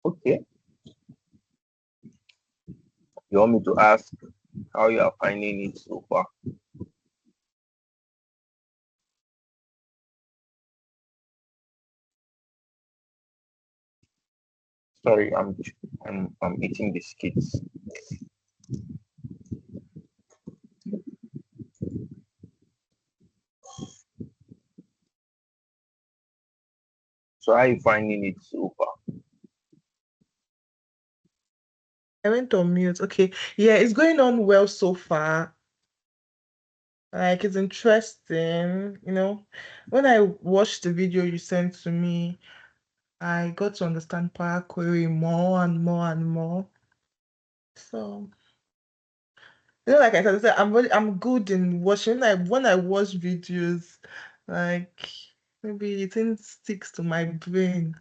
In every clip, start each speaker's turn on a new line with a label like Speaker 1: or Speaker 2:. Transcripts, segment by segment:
Speaker 1: Okay. You want me to ask how you are finding it so far? Sorry, I'm eating biscuits. So how are you finding it so far?
Speaker 2: I went on mute. Okay. Yeah, it's going on well so far. Like it's interesting, When I watched the video you sent to me, I got to understand Power Query more and more and more. So, like I said, I'm good in watching. When I watch videos, like maybe it thing sticks to my brain.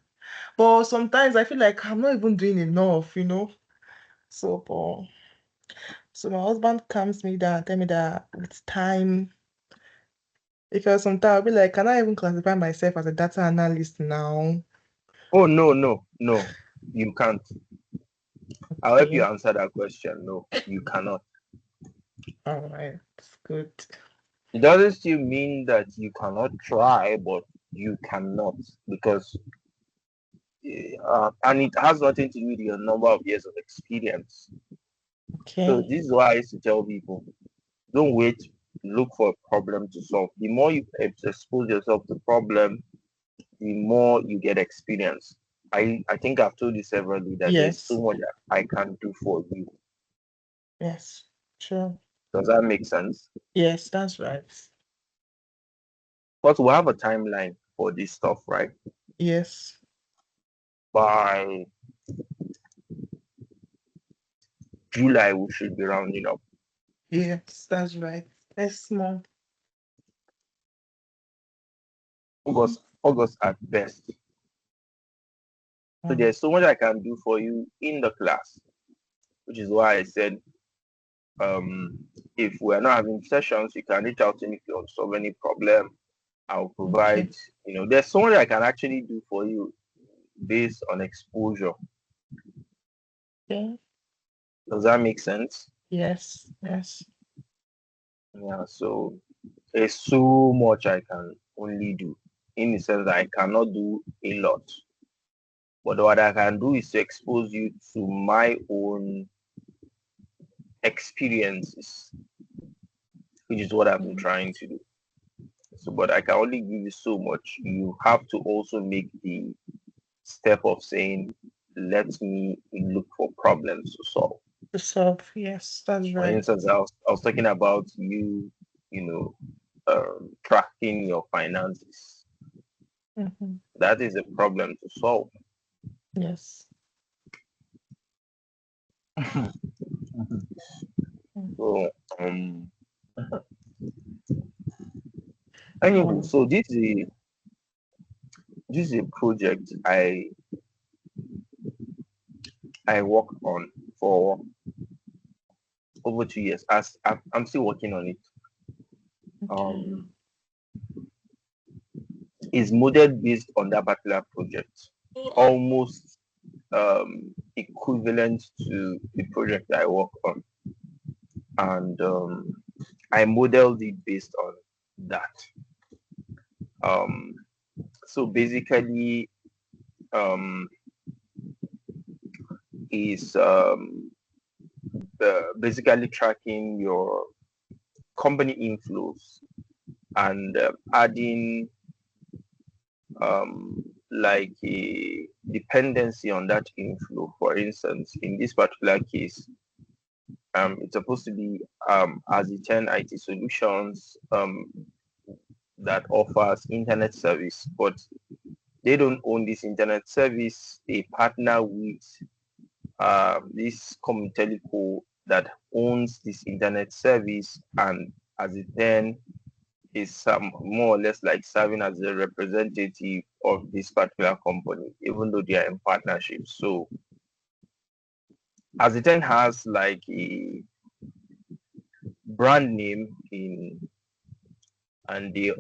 Speaker 2: But sometimes I feel like I'm not even doing enough. So my husband calms me down, tell me that it's time. Because sometimes I'll be like, can I even classify myself as a data analyst now?
Speaker 1: Oh no, you can't. I'll help you
Speaker 2: Okay.
Speaker 1: answer that question. No, you cannot.
Speaker 2: All right. It's good.
Speaker 1: It doesn't still mean that you cannot try, but you cannot because and it has nothing to do with your number of years of experience. So
Speaker 2: Okay.
Speaker 1: this is why I used to tell people, don't wait, look for a problem to solve. The more you expose yourself to problem, the more you get experience. I think I've told you severally that there's so
Speaker 2: Yes.
Speaker 1: much that I can do for you.
Speaker 2: Yes. Sure.
Speaker 1: Does that make sense?
Speaker 2: Yes, that's right.
Speaker 1: But we have a timeline for this stuff, right?
Speaker 2: Yes.
Speaker 1: By July, we should be rounding up.
Speaker 2: Yes, that's right. Next month.
Speaker 1: August at best. So
Speaker 2: Um,
Speaker 1: there's so much I can do for you in the class, which is why I said, um, if we're not having sessions, you can reach out to me if you want to solve any problem. I'll provide,
Speaker 2: okay.
Speaker 1: there's so much I can actually do for you based on exposure.
Speaker 2: Okay.
Speaker 1: Does that make sense?
Speaker 2: Yes. Yes.
Speaker 1: Yeah, so there's so much I can only do in the sense that I cannot do a lot. But what I can do is to expose you to my own experiences, which is what I've been
Speaker 2: Mm.
Speaker 1: trying to do. So, but I can only give you so much. You have to also make the step of saying, let me look for problems to solve.
Speaker 2: To solve. Yes, that's
Speaker 1: For
Speaker 2: right.
Speaker 1: instance, I was talking about you, tracking your finances.
Speaker 2: Mm-hmm.
Speaker 1: That is a problem to solve.
Speaker 2: Yes. Mm.
Speaker 1: So, anyway,
Speaker 2: Mm.
Speaker 1: so this is a project I worked on for over 2 years. As I'm still working on it.
Speaker 2: Okay.
Speaker 1: Um, is modeled based on that particular project, almost equivalent to the project I work on, and I modeled it based on that. Um, so basically, um, is basically tracking your company inflows and adding like a dependency on that inflow. For instance, in this particular case, it's supposed to be as the 10 IT solutions that offers internet service, but they don't own this internet service. They partner with this Comtelco that owns this internet service, and as it then is some more or less like serving as a representative of this particular company, even though they are in partnership. So as it then has like a brand name in, and they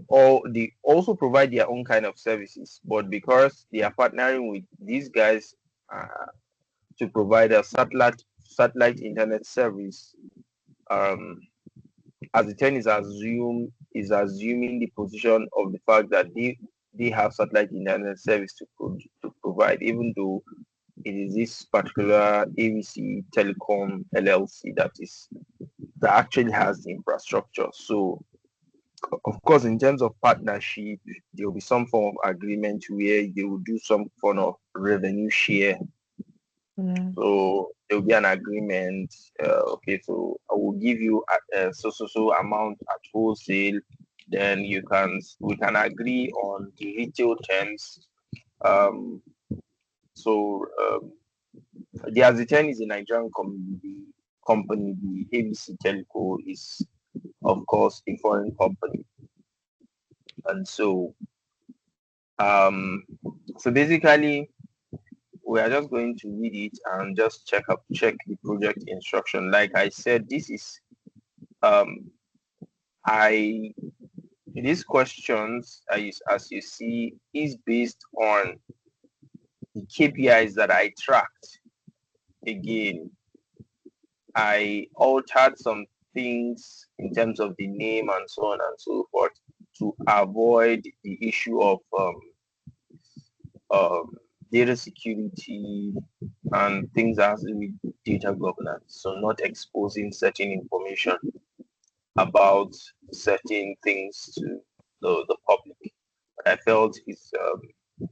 Speaker 1: also provide their own kind of services, but because they are partnering with these guys to provide a satellite internet service. Um, as the 10 is assuming the position of the fact that they have satellite internet service to provide, even though it is this particular ABC Telecom LLC that actually has the infrastructure. So of course, in terms of partnership, there will be some form of agreement where they will do some form of revenue share.
Speaker 2: Mm.
Speaker 1: So there will be an agreement. Okay, so I will give you so amount at wholesale. Then we can agree on the retail terms. Um, so the Azitem is a Nigerian company. The ABC Telco is, of course, a foreign company, and um, so basically we are just going to read it and just check the project instruction. Like I said, this is um I these questions as you see is based on the KPIs that I tracked. Again, I altered some things in terms of the name and so on and so forth to avoid the issue of um, data security and things that has to do with data governance. So not exposing certain information about certain things to the public. I felt it's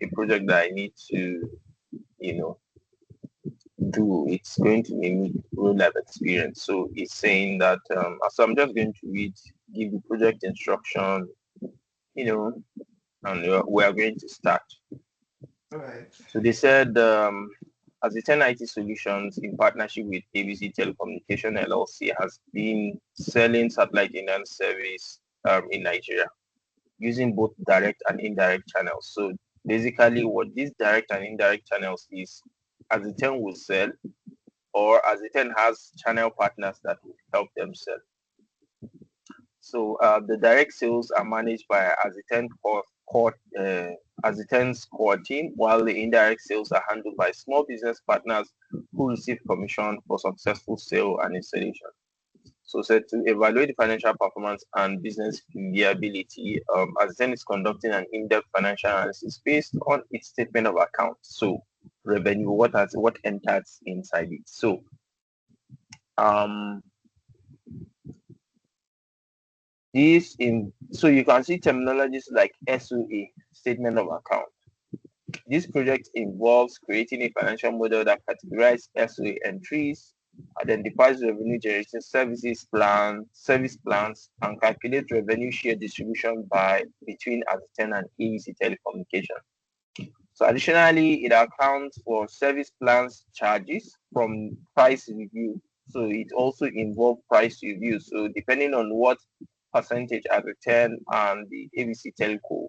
Speaker 1: a project that I need to, you know, do. It's going to be real life experience. So it's saying that, so I'm just going to give the project instruction, you know, and we are going to start.
Speaker 2: Right.
Speaker 1: So they said, as a 10 IT Solutions in partnership with ABC Telecommunication LLC has been selling satellite internet service in Nigeria using both direct and indirect channels. So basically what these direct and indirect channels is, as a 10 will sell, or as a 10 has channel partners that will help them sell. So the direct sales are managed by Aziten Aziten's core team, while the indirect sales are handled by small business partners who receive commission for successful sale and installation. So said to evaluate the financial performance and business viability, Aziten is conducting an in-depth financial analysis based on its statement of account. So revenue, what enters inside it. So um, so you can see terminologies like SOA, statement of account. This project involves creating a financial model that categorizes SOA entries, identifies revenue generating service plans, and calculates revenue share distribution between Azten and ABC Telecommunication. So additionally, it accounts for service plans charges from price review. So it also involves price review. So depending on what percentage at return and the ABC telco,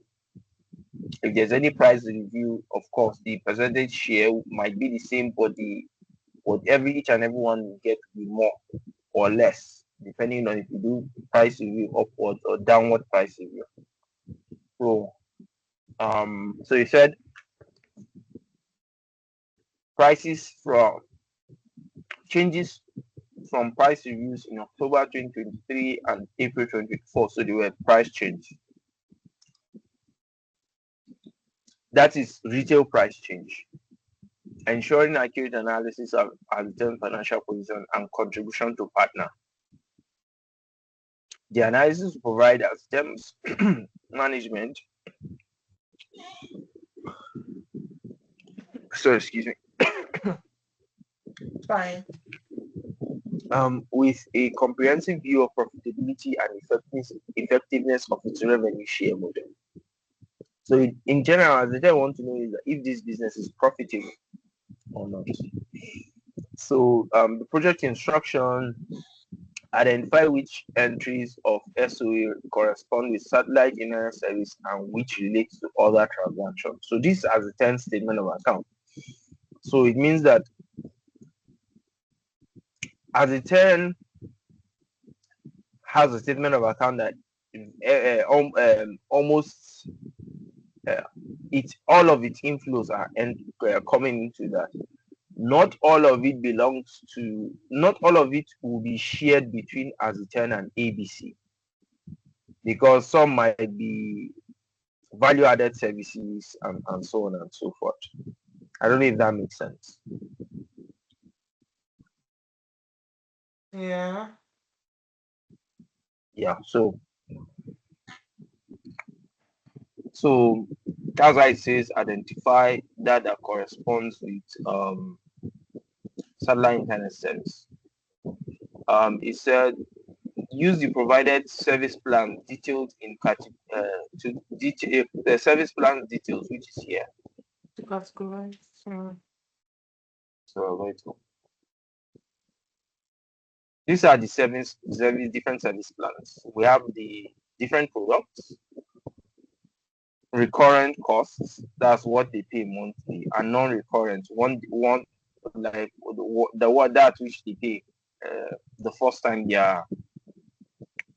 Speaker 1: if there's any price review, of course, the percentage share might be the same, but each and every one will get to be more or less, depending on if you do price review upward or downward price review. So you said prices from changes from price reviews in October 2023 and April 2024. So they were price change. That is retail price change. Ensuring accurate analysis of Azten's financial position and contribution to partner. The analysis will provide Azten's management. So excuse me.
Speaker 2: Fine.
Speaker 1: With a comprehensive view of profitability and effectiveness of its revenue share model. So in general, the thing I want to know is that if this business is profitable or not. So the project instruction, identify which entries of SOA correspond with satellite internet service and which relates to other transactions. So this as a 10 statement of account. So it means that as a 10 has a statement of account that almost all of its inflows are coming into that. not all of it belongs to, not all of it will be shared between Aziten and ABC, because some might be value added services and so on and so forth. I don't know if that makes sense.
Speaker 2: Yeah.
Speaker 1: Yeah, so that's why it says identify that corresponds with satellite internet service. It said use the provided service plan detailed in to detail the service plan details, which is here.
Speaker 2: That's correct.
Speaker 1: So we're going to, these are the different service plans. We have the different products, recurrent costs, that's what they pay monthly, and non-recurrent, one like the what that which they pay the first time they are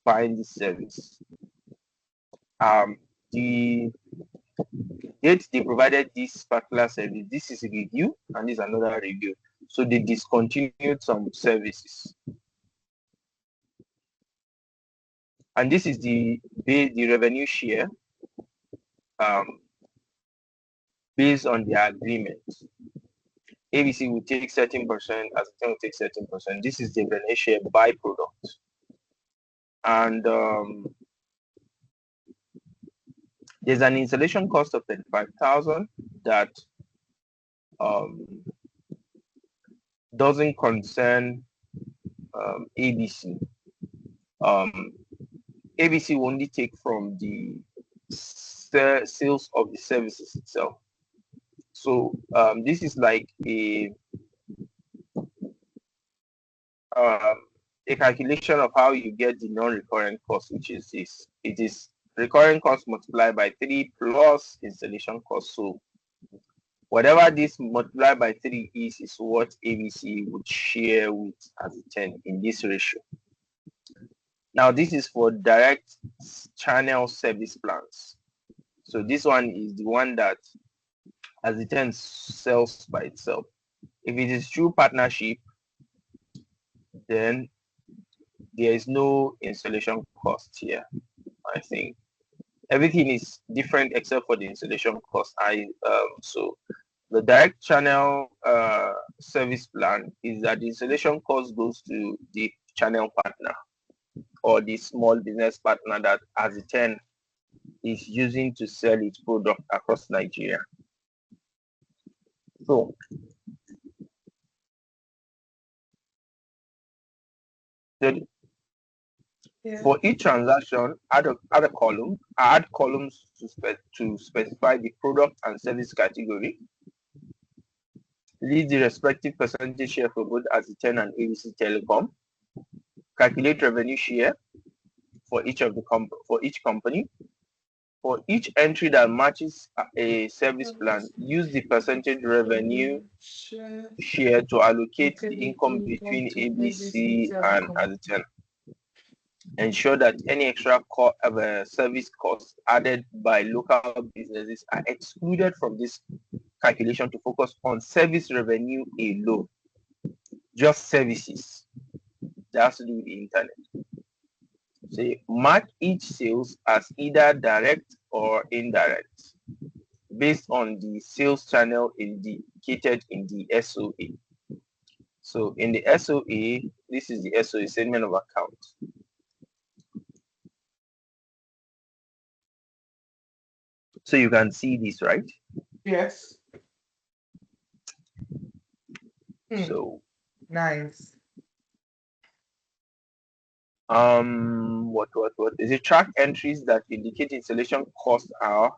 Speaker 1: buying this service. The date they provided this particular service, this is a review and this is another review. So they discontinued some services. And this is the revenue share based on their agreement. ABC will take 13%, Aziten will take 13%. This is the revenue share by product. And there's an installation cost of 35,000 that doesn't concern ABC. ABC will only take from the sales of the services itself. So this is like a calculation of how you get the non-recurrent cost, which is this. It is recurring cost multiplied by 3 plus installation cost. So whatever this multiplied by 3 is what ABC would share with Aziten in this ratio. Now this is for direct channel service plans. So this one is the one that Aziten sells by itself. If it is through partnership, then there is no installation cost here. I think everything is different except for the installation cost. So the direct channel service plan is that the installation cost goes to the channel partner or the small business partner that Aziten is using to sell its product across Nigeria. So for each transaction, add columns to specify the product and service category. List the respective percentage share for both Aziten and ABC Telecom. Calculate revenue share for each company. For each entry that matches a service plan, use the percentage revenue share to allocate the income between ABC and Aziten. Ensure that any extra service costs added by local businesses are excluded from this calculation to focus on service revenue alone. Just services. That has to do with the internet. So mark each sales as either direct or indirect based on the sales channel indicated in the SOA. So in the SOA, this is the SOA, statement of account. So you can see this, right?
Speaker 2: Yes.
Speaker 1: So
Speaker 2: nice.
Speaker 1: What is it? Track entries that indicate installation costs are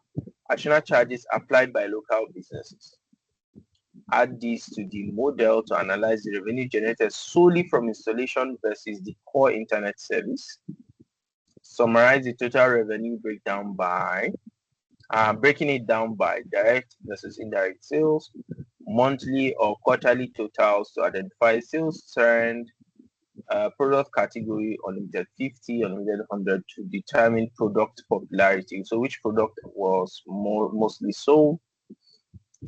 Speaker 1: additional charges applied by local businesses. Add this to the model to analyze the revenue generated solely from installation versus the core internet service. Summarize the total revenue breakdown by breaking it down by direct versus indirect sales, monthly or quarterly totals to identify sales trend, product category, unlimited 50, unlimited 100 to determine product popularity. So which product was mostly sold?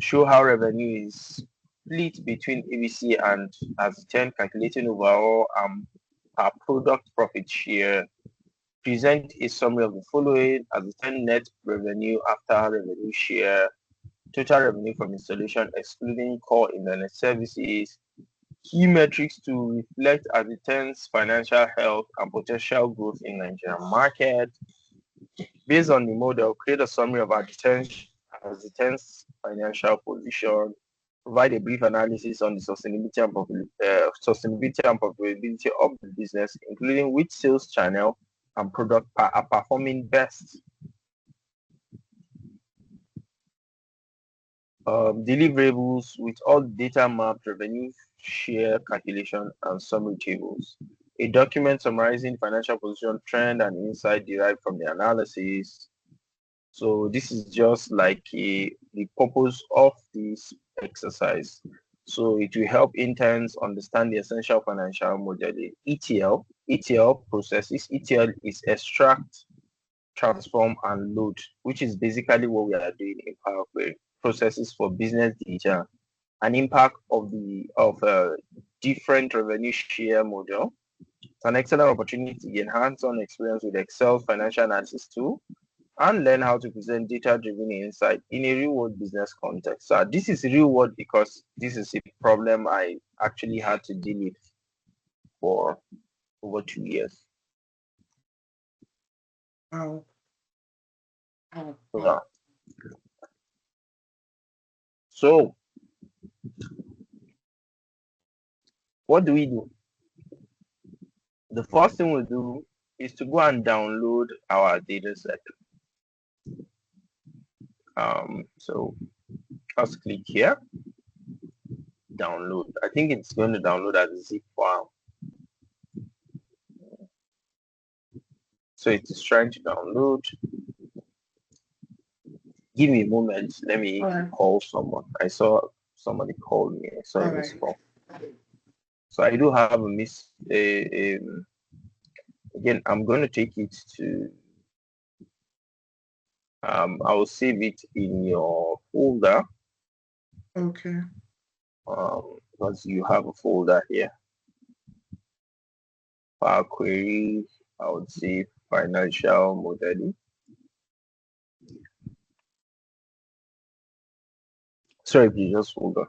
Speaker 1: Show how revenue is split between ABC and as 10, calculating overall our product profit share. Present a summary of the following as 10 net revenue after revenue share, total revenue from installation excluding core internet services, key metrics to reflect as 10's financial health and potential growth in Nigerian market. Based on the model, create a summary of our as the 10's financial position, provide a brief analysis on the sustainability and profitability of the business, including which sales channel and product are performing best. Deliverables with all data mapped, revenue share calculation, and summary tables. A document summarizing financial position, trend, and insight derived from the analysis. So this is just like the purpose of this exercise. So it will help interns understand the essential financial modeling. ETL processes. ETL is extract, transform, and load, which is basically what we are doing in Power Query. Processes for business data, an impact of different revenue share model. It's an excellent opportunity to gain hands-on experience with Excel financial analysis tool and learn how to present data-driven insight in a real-world business context. So this is real-world because this is a problem I actually had to deal with for over 2 years.
Speaker 2: Wow.
Speaker 1: Yeah. So what do we do? The first thing we do is to go and download our data set. So just click here, download. I think it's going to download as a zip file. So it is trying to download. Give me a moment. Let me call someone. I saw somebody call me. I saw a missed call. So I do have a miss. Again, I'm going to take it to. I will save it in your folder.
Speaker 2: Okay.
Speaker 1: Because you have a folder here. Power query. I would say financial modeling. Sorry, please just hold on.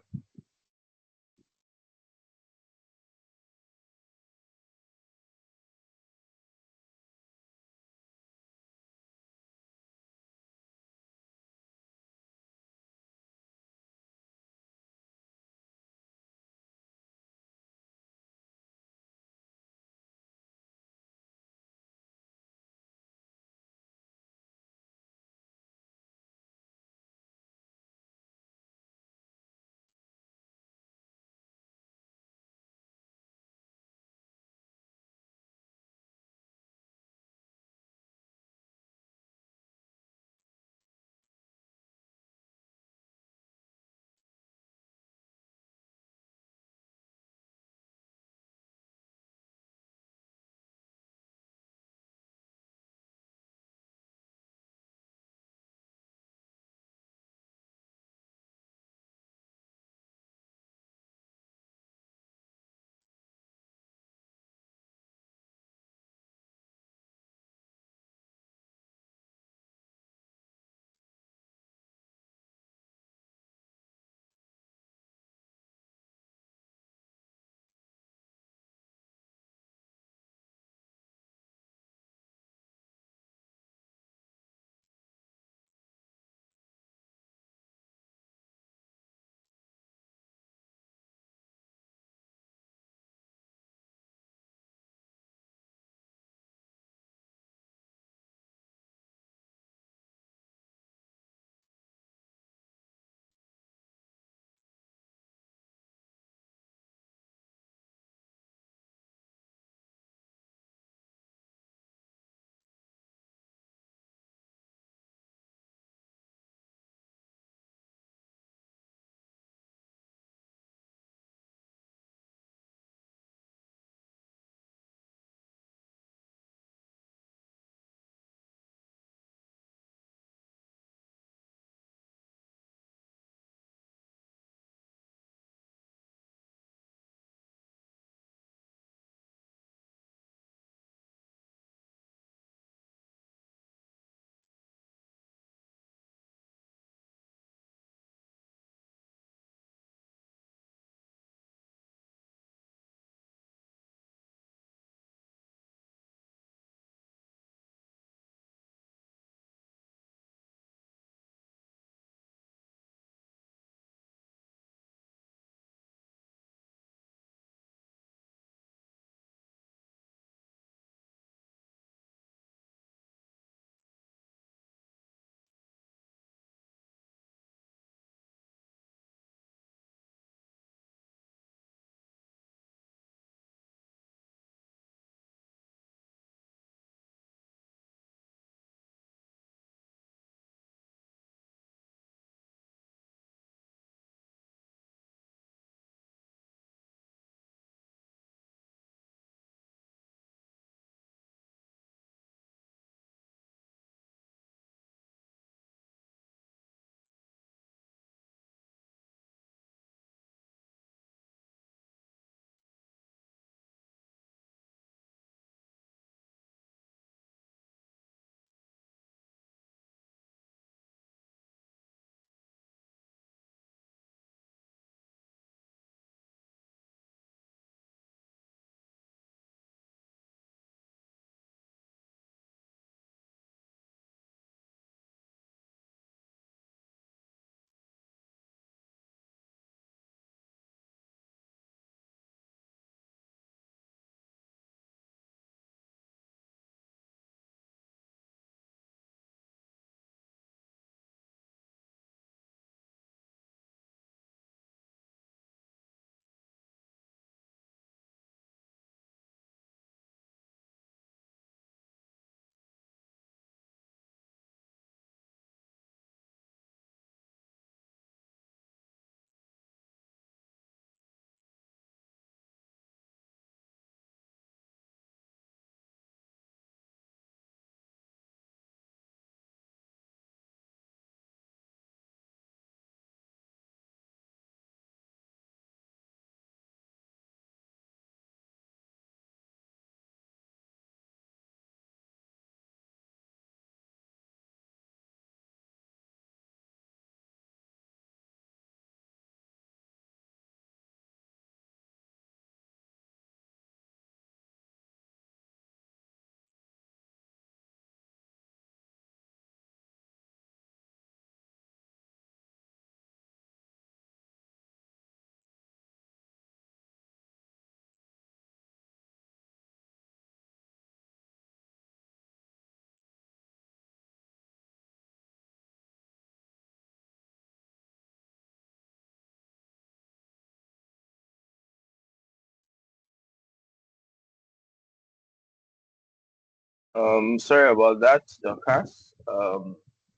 Speaker 1: Sorry about that, Dorcas.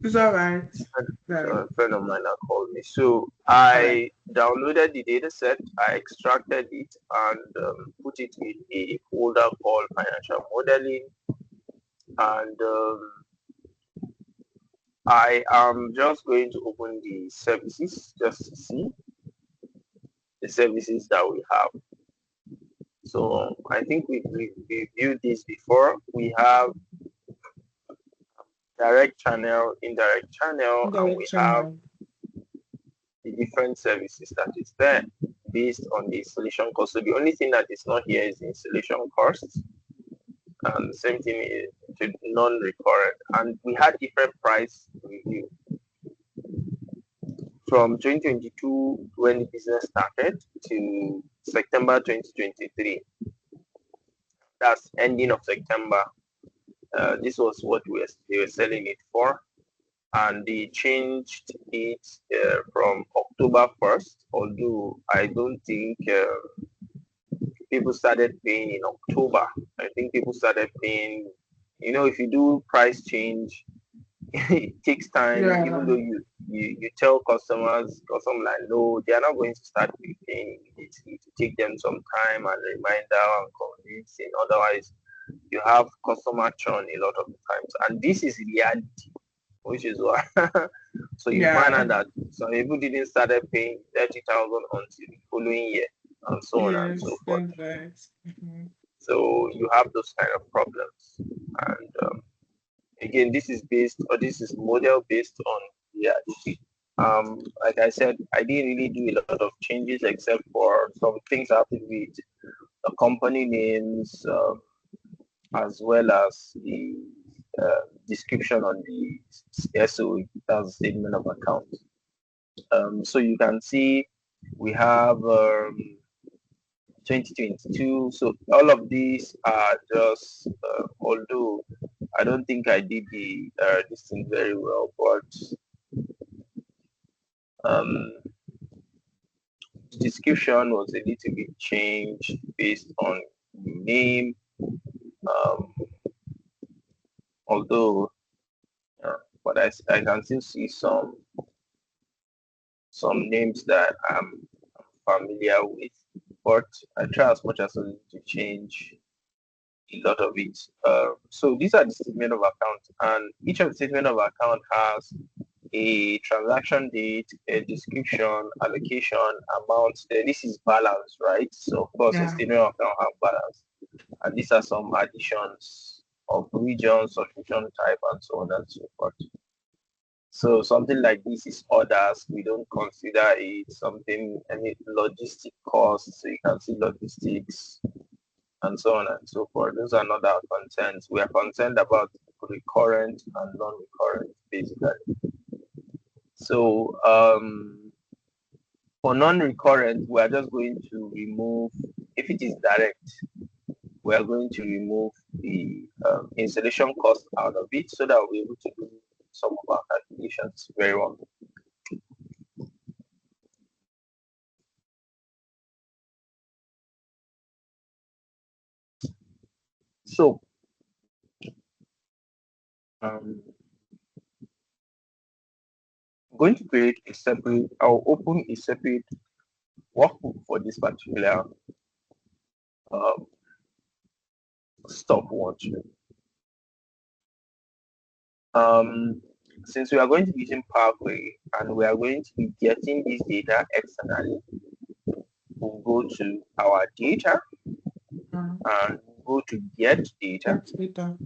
Speaker 2: It's all right.
Speaker 1: A friend of mine that called me. So
Speaker 2: All right.
Speaker 1: I downloaded the data set, I extracted it, and put it in a folder called financial modeling. And I am just going to open the services just to see the services that we have. So I think we reviewed this before. We have direct channel, indirect channel, and
Speaker 2: Indirect
Speaker 1: we have
Speaker 2: channel.
Speaker 1: the different services that is there based on the installation cost. So the only thing that is not here is the installation cost, and the same thing is to non-recurrent. And we had different price review from 2022 when the business started to September 2023. That's ending of September. This was what they were selling it for, and they changed it from October 1st. Although I don't think people started paying in October. I think people started paying. If you do price change, it takes time. Even
Speaker 2: Yeah.
Speaker 1: though you tell customers like no, they are not going to start paying immediately. To take them some time and reminder and convincing. Otherwise, you have customer churn a lot of the times, and this is reality, which is why. So you find out
Speaker 2: Yeah.
Speaker 1: that some people didn't start paying 30,000 until the following year, and so on and so
Speaker 2: Yes,
Speaker 1: forth.
Speaker 2: that's right. Mhm.
Speaker 1: So you have those kind of problems. And again, this is model based on reality. Like I said, I didn't really do a lot of changes except for some things I have to do with the company names, as well as the description on the SO, that's statement of account. So you can see we have 2022. So all of these are just, although I don't think I did this thing very well, but um, the description was a little bit changed based on name. Um, although, but I can still see some names that I'm familiar with. But I try as much as possible to change a lot of it. So these are the statement of account, and each of the statement of account has a transaction date, a description, allocation, amount. This is balance, right? So of course, a
Speaker 2: Yeah.
Speaker 1: statement of account have balance, and these are some additions of region, subscription type, and so on and so forth. So something like this is orders. We don't consider it something any logistic costs. So you can see logistics and so on and so forth. Those are not our concerns. We are concerned about recurrent and non-recurrent, basically. So for non-recurrent, we are just going to remove, if it is direct, we are going to remove the installation cost out of it so that we'll be able to do some of our calculations very well. So um, I'm going to create a separate, I'll open a separate workbook for this particular um, stopwatch. Um, since we are going to be using Power Query and we are going to be getting this data externally, we'll go to our data and go to get data,
Speaker 2: That's better.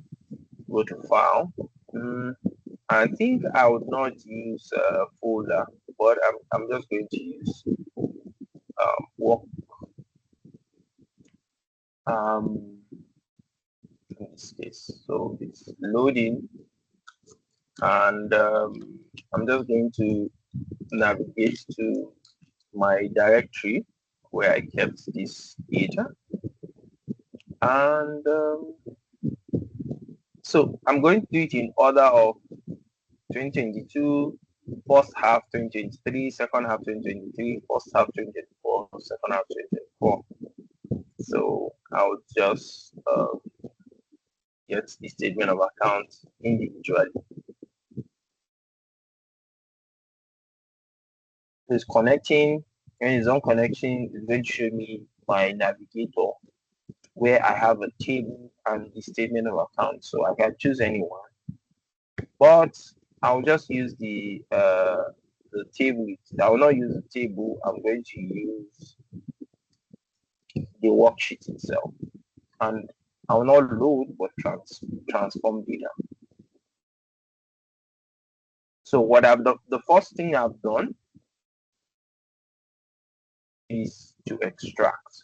Speaker 1: go to file. I think I would not use a folder, but I'm just going to use work um, in this case. So it's loading, and I'm just going to navigate to my directory where I kept this data. And so I'm going to do it in order of 2022, first half 2023, second half 2023, first half 2024, second half 2024. So I'll just, get the statement of account individually. It's connecting, and it's on connection, it's going to show me my navigator where I have a table and the statement of account. So I can choose anyone, but I'll just use the table. I will not use the table. I'm going to use the worksheet itself, and I will not load but transform data. So what I've done, the first thing I've done is to extract.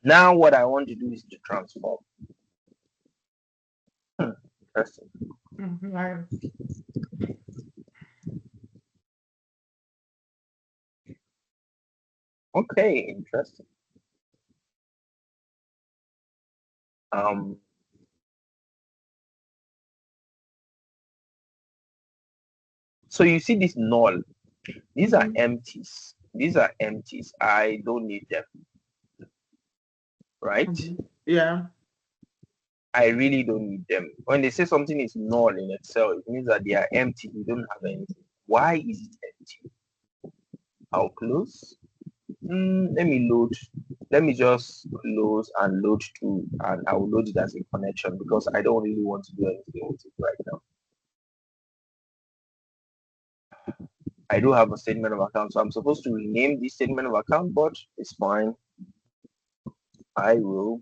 Speaker 1: Now what I want to do is to transform. Interesting.
Speaker 2: Right.
Speaker 1: Okay, interesting. So you see this null. These are empties. These are empties. I don't need them. Right?
Speaker 2: Yeah.
Speaker 1: I really don't need them. When they say something is null in Excel, it means that they are empty. You don't have anything. Why is it empty? I'll close. Let me load. Let me just close and load to, and I will load it as a connection because I don't really want to do anything with it right now. I do have a statement of account, so I'm supposed to rename this statement of account, but it's fine. I will.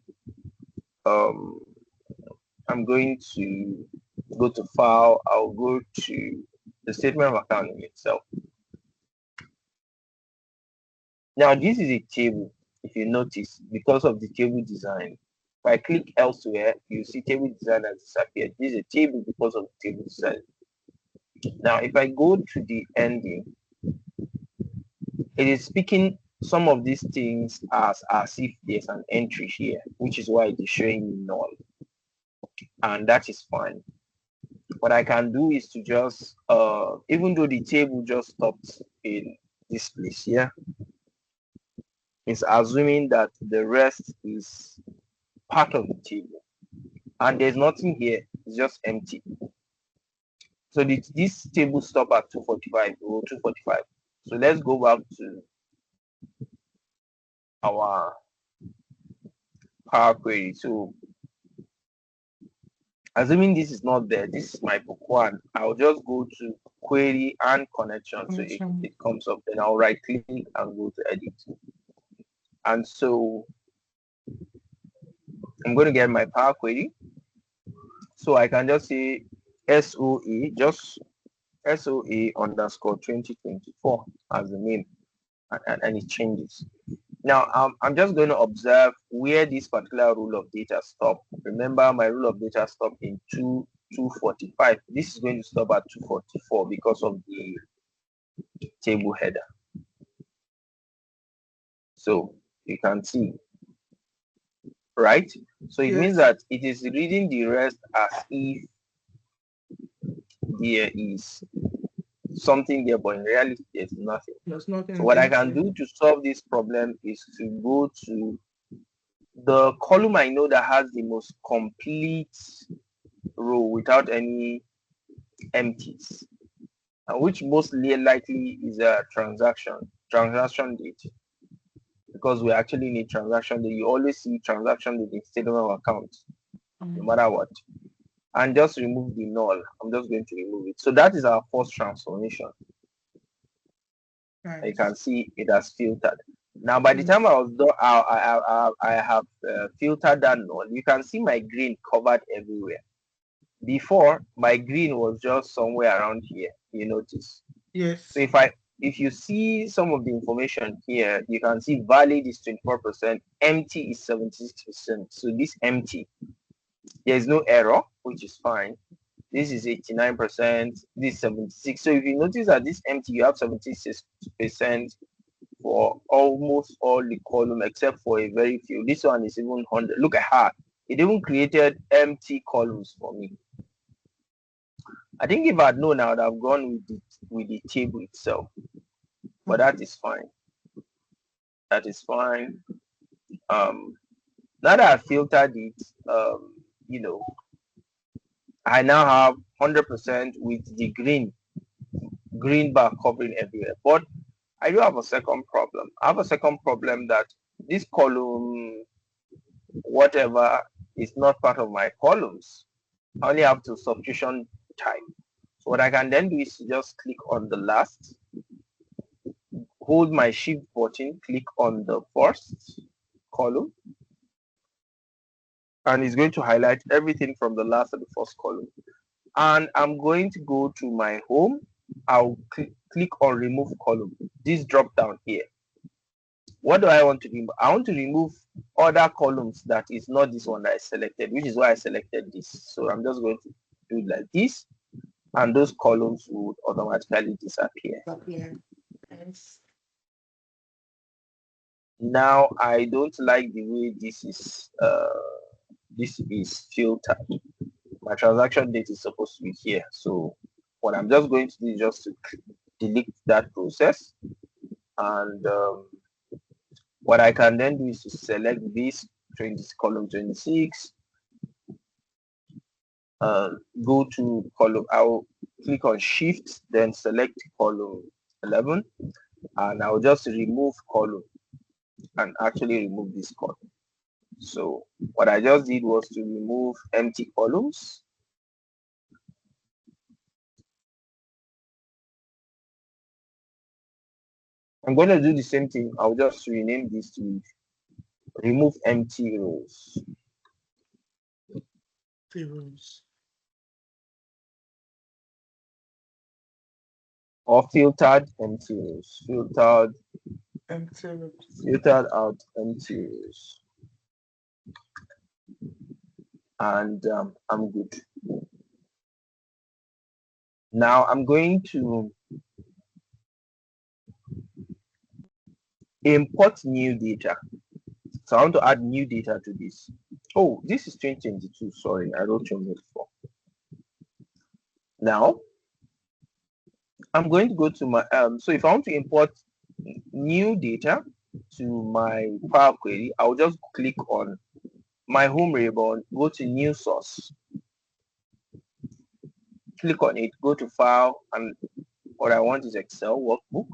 Speaker 1: I'm going to go to file. I'll go to the statement of account in itself. Now this is a table. If you notice, because of the table design, if I click elsewhere, you see table design has disappeared. This is a table because of the table design. Now, if I go to the ending, it is speaking some of these things as if there's an entry here, which is why it is showing me null. And that is fine. What I can do is to just, even though the table just stopped in this place here, it's assuming that the rest is part of the table. And there's nothing here, it's just empty. So this table stop at 245 or 245. So let's go back to our Power Query. So assuming this is not there, this is my book one. I'll just go to query and connection. So if it comes up, then I'll right click and go to edit. And so I'm going to get my Power Query. So I can just say SOA, just SOA underscore 2024 as the name, and it changes. Now I'm just going to observe where this particular rule of data stop. Remember, my rule of data stop in 245. This is going to stop at 244 because of the table header. So you can see, right? So it means that it is reading the rest as if there is something there, but in reality there's nothing.
Speaker 2: There's nothing.
Speaker 1: So what I can do to solve this problem is to go to the column I know that has the most complete row without any empties, which most likely is a transaction date, because we actually need transaction date. You always see transaction date in statement of account, no matter what. And just remove the null. I'm just going to remove it. So that is our first transformation. Nice. You can see it has filtered. Now, by the time I was done, I have filtered that null. You can see my green covered everywhere. Before, my green was just somewhere around here. You notice?
Speaker 2: Yes.
Speaker 1: So if you see some of the information here, you can see valid is 24%, empty is 76%. So this empty, there is no error, which is fine. This is 89%, this is 76. So if you notice that this empty, you have 76% for almost all the column except for a very few. This one is even 100. Look at her. It even created empty columns for me. I think if I'd known, I would have gone with the table itself. But that is fine. That is fine. Now that I filtered it, you know, I now have 100% with the green bar covering everywhere. But I do have a second problem. I have a second problem that this column, whatever, is not part of my columns. I only have to substitution type. So what I can then do is to just click on the last, hold my shift button, click on the first column, and it's going to highlight everything from the last to the first column. And I'm going to go to my home. I'll click on remove column. This drop down here. What do I want to remove? I want to remove other columns that is not this one that I selected, which is why I selected this. So I'm just going to do it like this, and those columns would automatically disappear.
Speaker 2: Yeah. Nice.
Speaker 1: Now I don't like the way this is filtered. My transaction date is supposed to be here. So what I'm just going to do is just to delete that process, and what I can then do is to select this column 26, go to column, I'll click on shift, then select column 11, and I'll just remove column and actually remove this column. So what I just did was to remove empty columns. I'm going to do the same thing. I'll just rename this to remove empty rows.
Speaker 2: Zeros.
Speaker 1: Or filtered empty rows.
Speaker 2: Empty rows.
Speaker 1: Filtered out empty rows. And I'm good. Now I'm going to import new data. So I want to add new data to this. Oh, this is 2022. Sorry, I wrote your mail for. Now I'm going to go to my so if I want to import new data to my Power Query, I'll just click on my home ribbon, go to new source, click on it, go to file, and what I want is Excel workbook.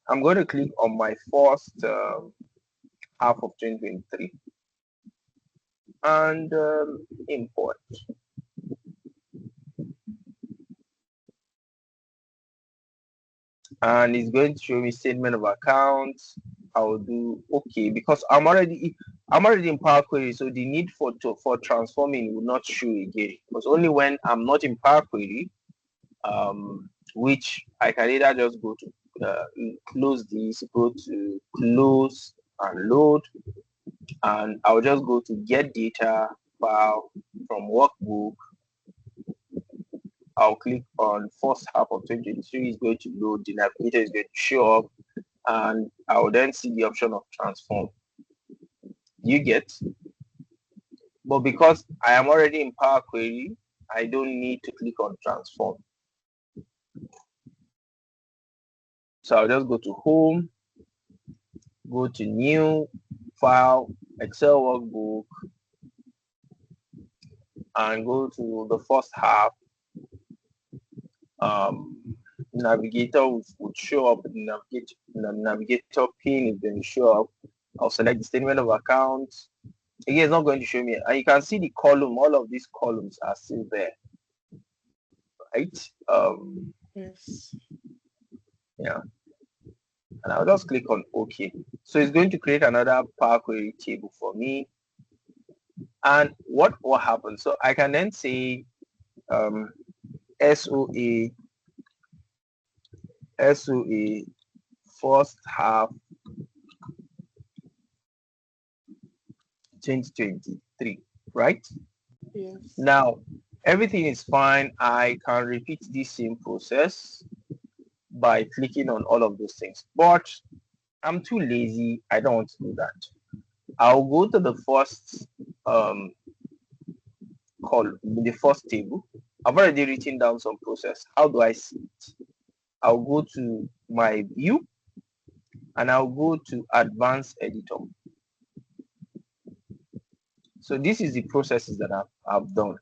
Speaker 1: I'm going to click on my first half of 2023 and import. And it's going to show me statement of accounts. I'll do okay because I'm already in Power Query, so the need for transforming will not show again. Because only when I'm not in Power Query, which I can either just go to close this, go to close and load, and I'll just go to get data file from workbook. I'll click on first half of 2023 is going to load, the navigator is going to show up, and I will then see the option of transform. You get? But because I am already in Power Query, I don't need to click on transform. So I'll just go to home, go to new file, Excel workbook, and go to the first half. Navigator would show up, the navigator pin is going to show up. I'll select the statement of accounts. Again, it's not going to show me, and you can see the column, all of these columns are still there, right?
Speaker 2: Yes.
Speaker 1: Yeah, and I'll just click on OK. So it's going to create another Power Query table for me. And what will happen? So I can then say SOA first half 2023, right?
Speaker 2: Yes.
Speaker 1: Now everything is fine. I can repeat this same process by clicking on all of those things, but I'm too lazy. I don't want to do that. I'll go to the first column, the first table. I've already written down some process. How do I see it? I'll go to my view and I'll go to advanced editor. So this is the processes that I've done.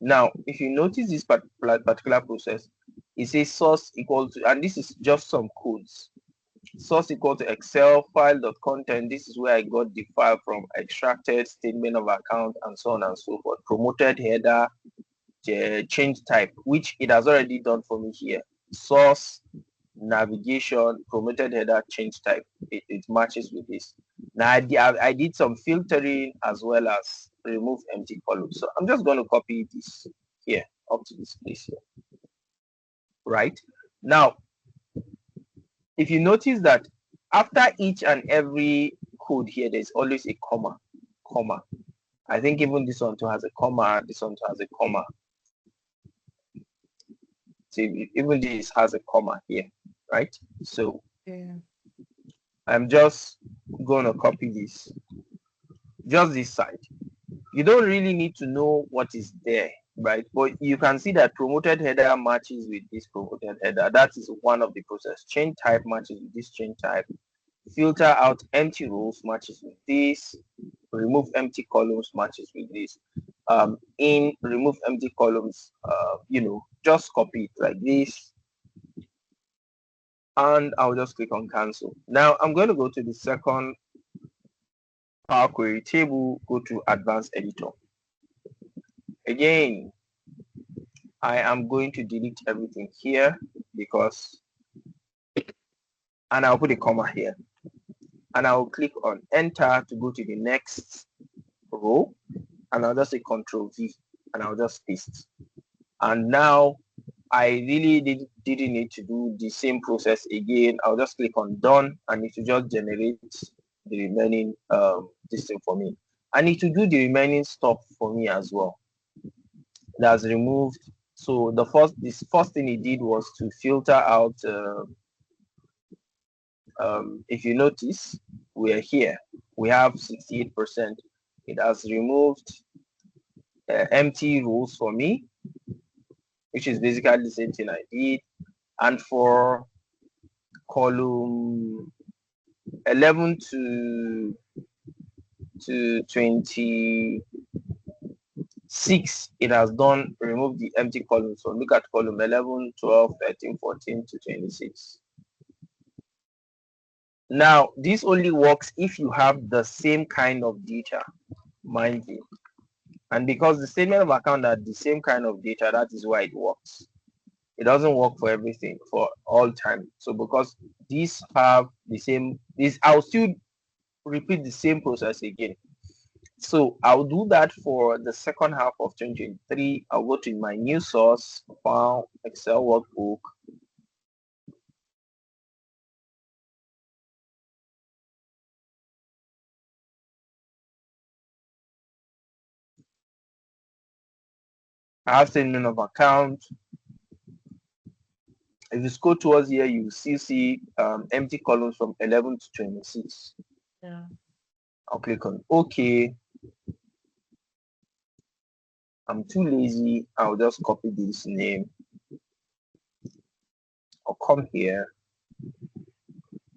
Speaker 1: Now, if you notice this particular process, it says source equal to, and this is just some codes. Source equal to Excel file.content. This is where I got the file from, extracted, statement of account, and so on and so forth. Promoted header, change type, which it has already done for me here. Source, navigation, promoted header, change type. It matches with this. Now I did some filtering as well as remove empty columns. So I'm just going to copy this here up to this place here. Right now, if you notice that after each and every code here, there's always a comma. I think even this one too has a comma. This one too has a comma. See, even this has a comma here, right? So
Speaker 2: Yeah.
Speaker 1: I'm just going to copy this, just this side. You don't really need to know what is there, right? But you can see that promoted header matches with this promoted header. That is one of the process. Change type matches with this change type. Filter out empty rows matches with this. Remove empty columns matches with this. In remove empty columns, just copy it like this. And I'll just click on cancel. Now I'm going to go to the second Power Query table, go to advanced editor. Again, I am going to delete everything here because, and I'll put a comma here. And I'll click on enter to go to the next row. And I'll just say Control V and I'll just paste. And now I really didn't need to do the same process again. I'll just click on done and it will just generate the remaining this thing for me. And it will do the remaining stuff for me as well. That's removed. So this first thing it did was to filter out. If you notice, we're here. We have 68%. It has removed empty rows for me, which is basically the same thing I did. And for column 11 to 26, it has done remove the empty columns. So look at column 11, 12, 13, 14 to 26. Now, this only works if you have the same kind of data, mind you. And because the statement of account are the same kind of data, that is why it works. It doesn't work for everything, for all time. So because these have the same, I'll still repeat the same process again. So I'll do that for the second half of 2023. I'll go to my new source, file, Excel workbook. I have statement of account. If you scroll towards here, you still see empty columns from 11 to 26.
Speaker 2: Yeah.
Speaker 1: I'll click on OK. I'm too lazy. I'll just copy this name. I'll come here,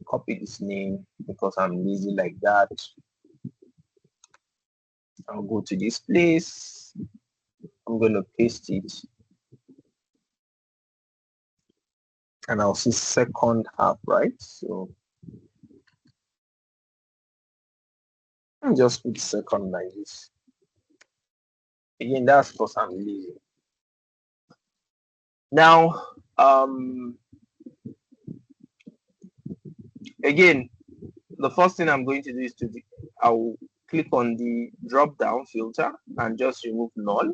Speaker 1: copy this name because I'm lazy like that. I'll go to this place. I'm going to paste it. And I'll see second half, right? So I'll just put second like this. Again, that's because I'm lazy. Now, again, the first thing I'm going to do is I'll click on the drop down filter and just remove null,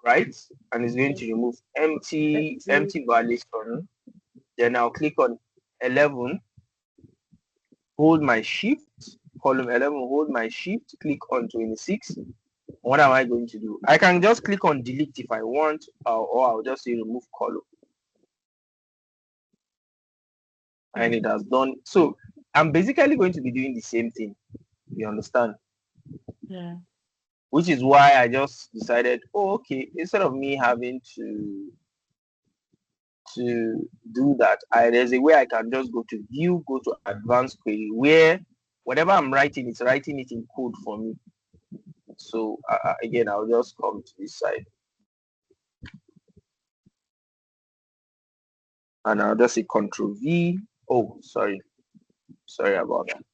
Speaker 1: right? And it's going to remove empty validation. Then I'll click on 11, hold my shift, column 11, hold my shift, click on 26. What am I going to do? I can just click on delete if I want, or I'll just say remove column. And it has done. So I'm basically going to be doing the same thing. You understand?
Speaker 2: Yeah.
Speaker 1: Which is why I just decided, oh, okay, instead of me having to do that, there's a way I can just go to view, go to advanced query, where whatever I'm writing, it's writing it in code for me. So again, I'll just come to this side and I'll just say Control V. Oh, sorry about that.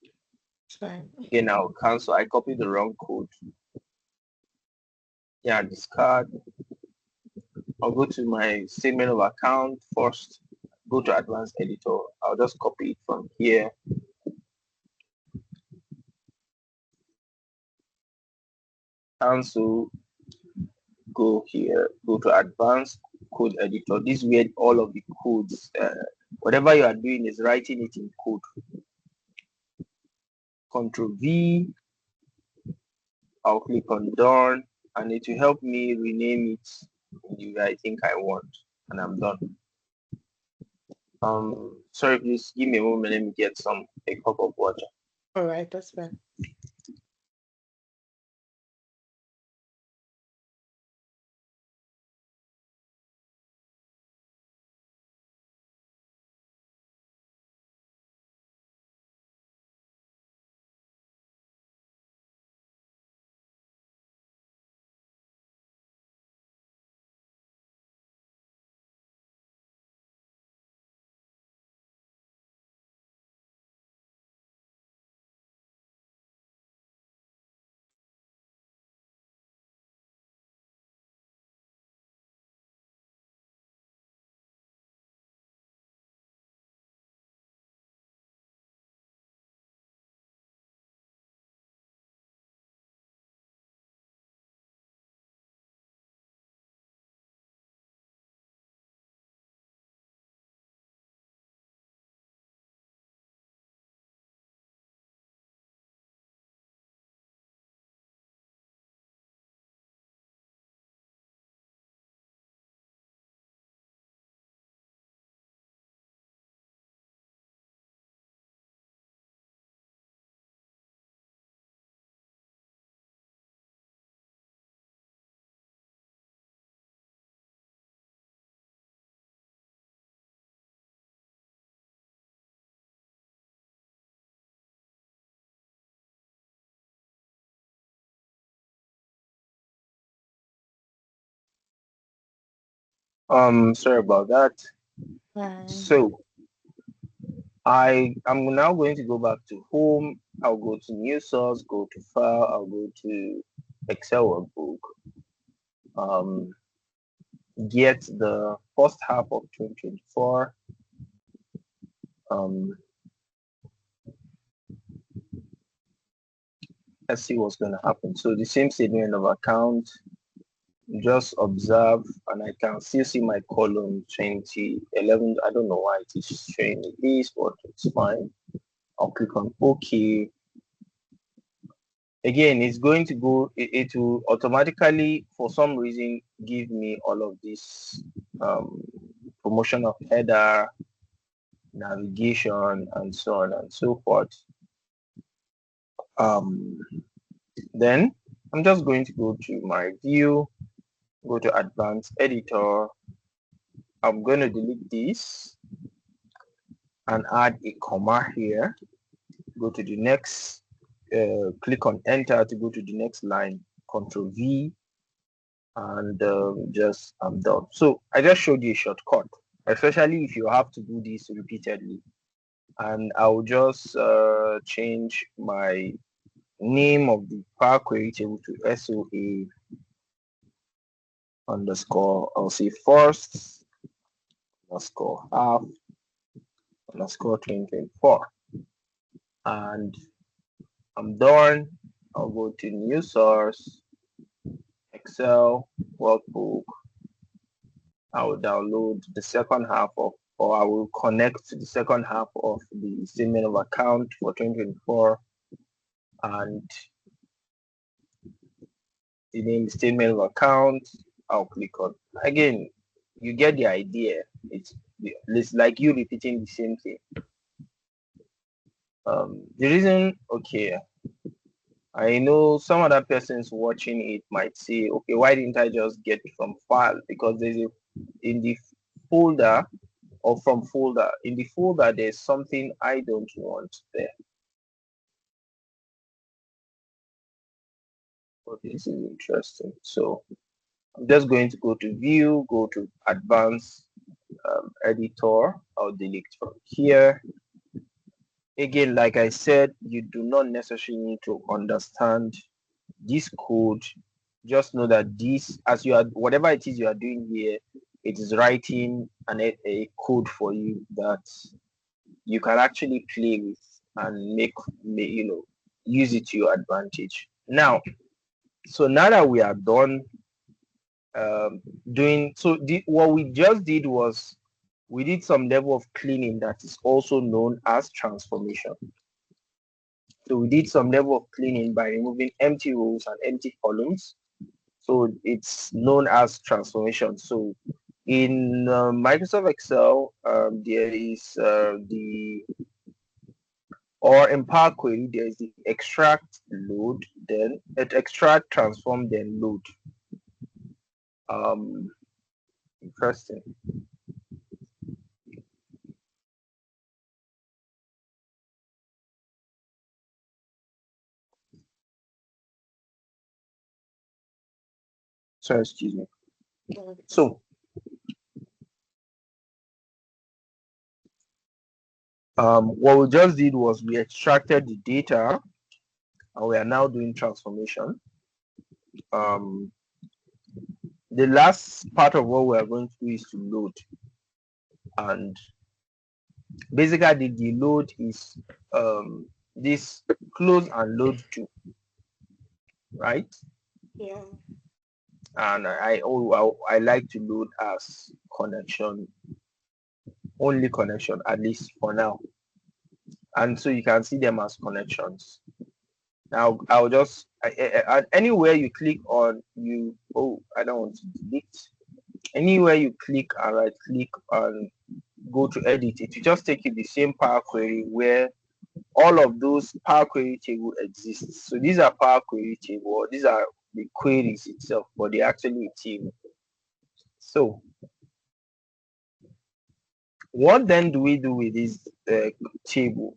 Speaker 2: It's fine.
Speaker 1: Again, I'll cancel. I copied the wrong code. Yeah, discard. I'll go to my statement of account first. Go to Advanced Editor. I'll just copy it from here. Cancel. Go here. Go to Advanced Code Editor. This is where all of the codes, whatever you are doing, is writing it in code. Control V. I'll click on Done, and it will help me rename it in the way I think I want, and I'm done. Sorry, please give me a moment. Let me get a cup of water.
Speaker 2: All right, that's fine.
Speaker 1: Sorry about that.
Speaker 2: Fine.
Speaker 1: So I'm now going to go back to home. I'll go to new source, go to file, I'll go to Excel workbook. Get the first half of 2024. Let's see what's going to happen. So the same statement of account, just observe, and I can still see my column 2011. I don't know why it is showing this, but it's fine. I'll click on OK. Again, it's going to go, it will automatically, for some reason, give me all of this promotion of header, navigation, and so on and so forth. Then I'm just going to go to my view, go to Advanced Editor. I'm going to delete this and add a comma here. Go to the next, click on Enter to go to the next line, Control V, and just I'm done. So I just showed you a shortcut, especially if you have to do this repeatedly. And I'll just change my name of the Power Query table to SOA underscore, I'll say first underscore half underscore 2024. And I'm done. I'll go to new source, Excel, workbook. I will download the second half of, or I will connect to the second half of the statement of account for 2024, and the name statement of account. I'll click on. Again, you get the idea. It's like you repeating the same thing. The reason, okay, I know some other persons watching it might say, okay, why didn't I just get from file? Because there's in the folder, or from folder, in the folder, there's something I don't want there. Oh, this is interesting. So I'm just going to go to view, go to advanced editor. I'll delete from here. Again, like I said, you do not necessarily need to understand this code. Just know that this, as you are, whatever it is you are doing here, it is writing a code for you that you can actually play with and use it to your advantage. Now, so now that we are done doing, so what we just did was we did some level of cleaning that is also known as transformation. So we did some level of cleaning by removing empty rows and empty columns. So it's known as transformation. So in Microsoft Excel, there is or in Power Query, there is the extract, load, then extract, transform, then load. Interesting. So excuse me. So what we just did was we extracted the data and we are now doing transformation. The last part of what we are going to do is to load, and basically the load is this close and load to, right?
Speaker 2: Yeah.
Speaker 1: And I like to load as connection, only connection, at least for now. And so you can see them as connections. Now I'll just anywhere you click on I don't want to delete. Anywhere you click and right click and go to edit, it will just take you the same Power Query where all of those Power Query table exists. So these are Power Query table, or these are the queries itself, but they're actually a table. So what then do we do with this table?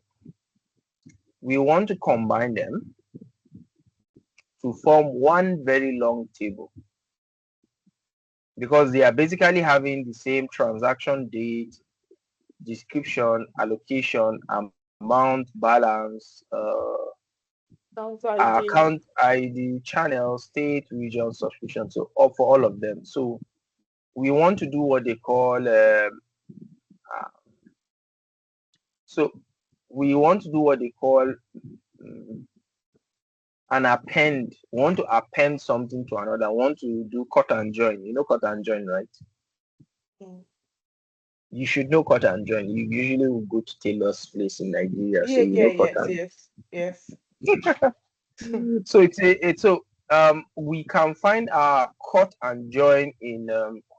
Speaker 1: We want to combine them to form one very long table because they are basically having the same transaction date, description, allocation, amount, balance, account ID, channel, state, region, subscription, so for all of them. So we want to do what they call so we want to do what they call an append. We want to append something to another. We want to do cut and join. You know cut and join, right?
Speaker 2: Mm.
Speaker 1: You should know cut and join. You usually will go to tailor's place in Nigeria, so
Speaker 2: Yeah,
Speaker 1: you
Speaker 2: yeah,
Speaker 1: know cut
Speaker 2: yes,
Speaker 1: and.
Speaker 2: yes.
Speaker 1: So we can find our cut and join in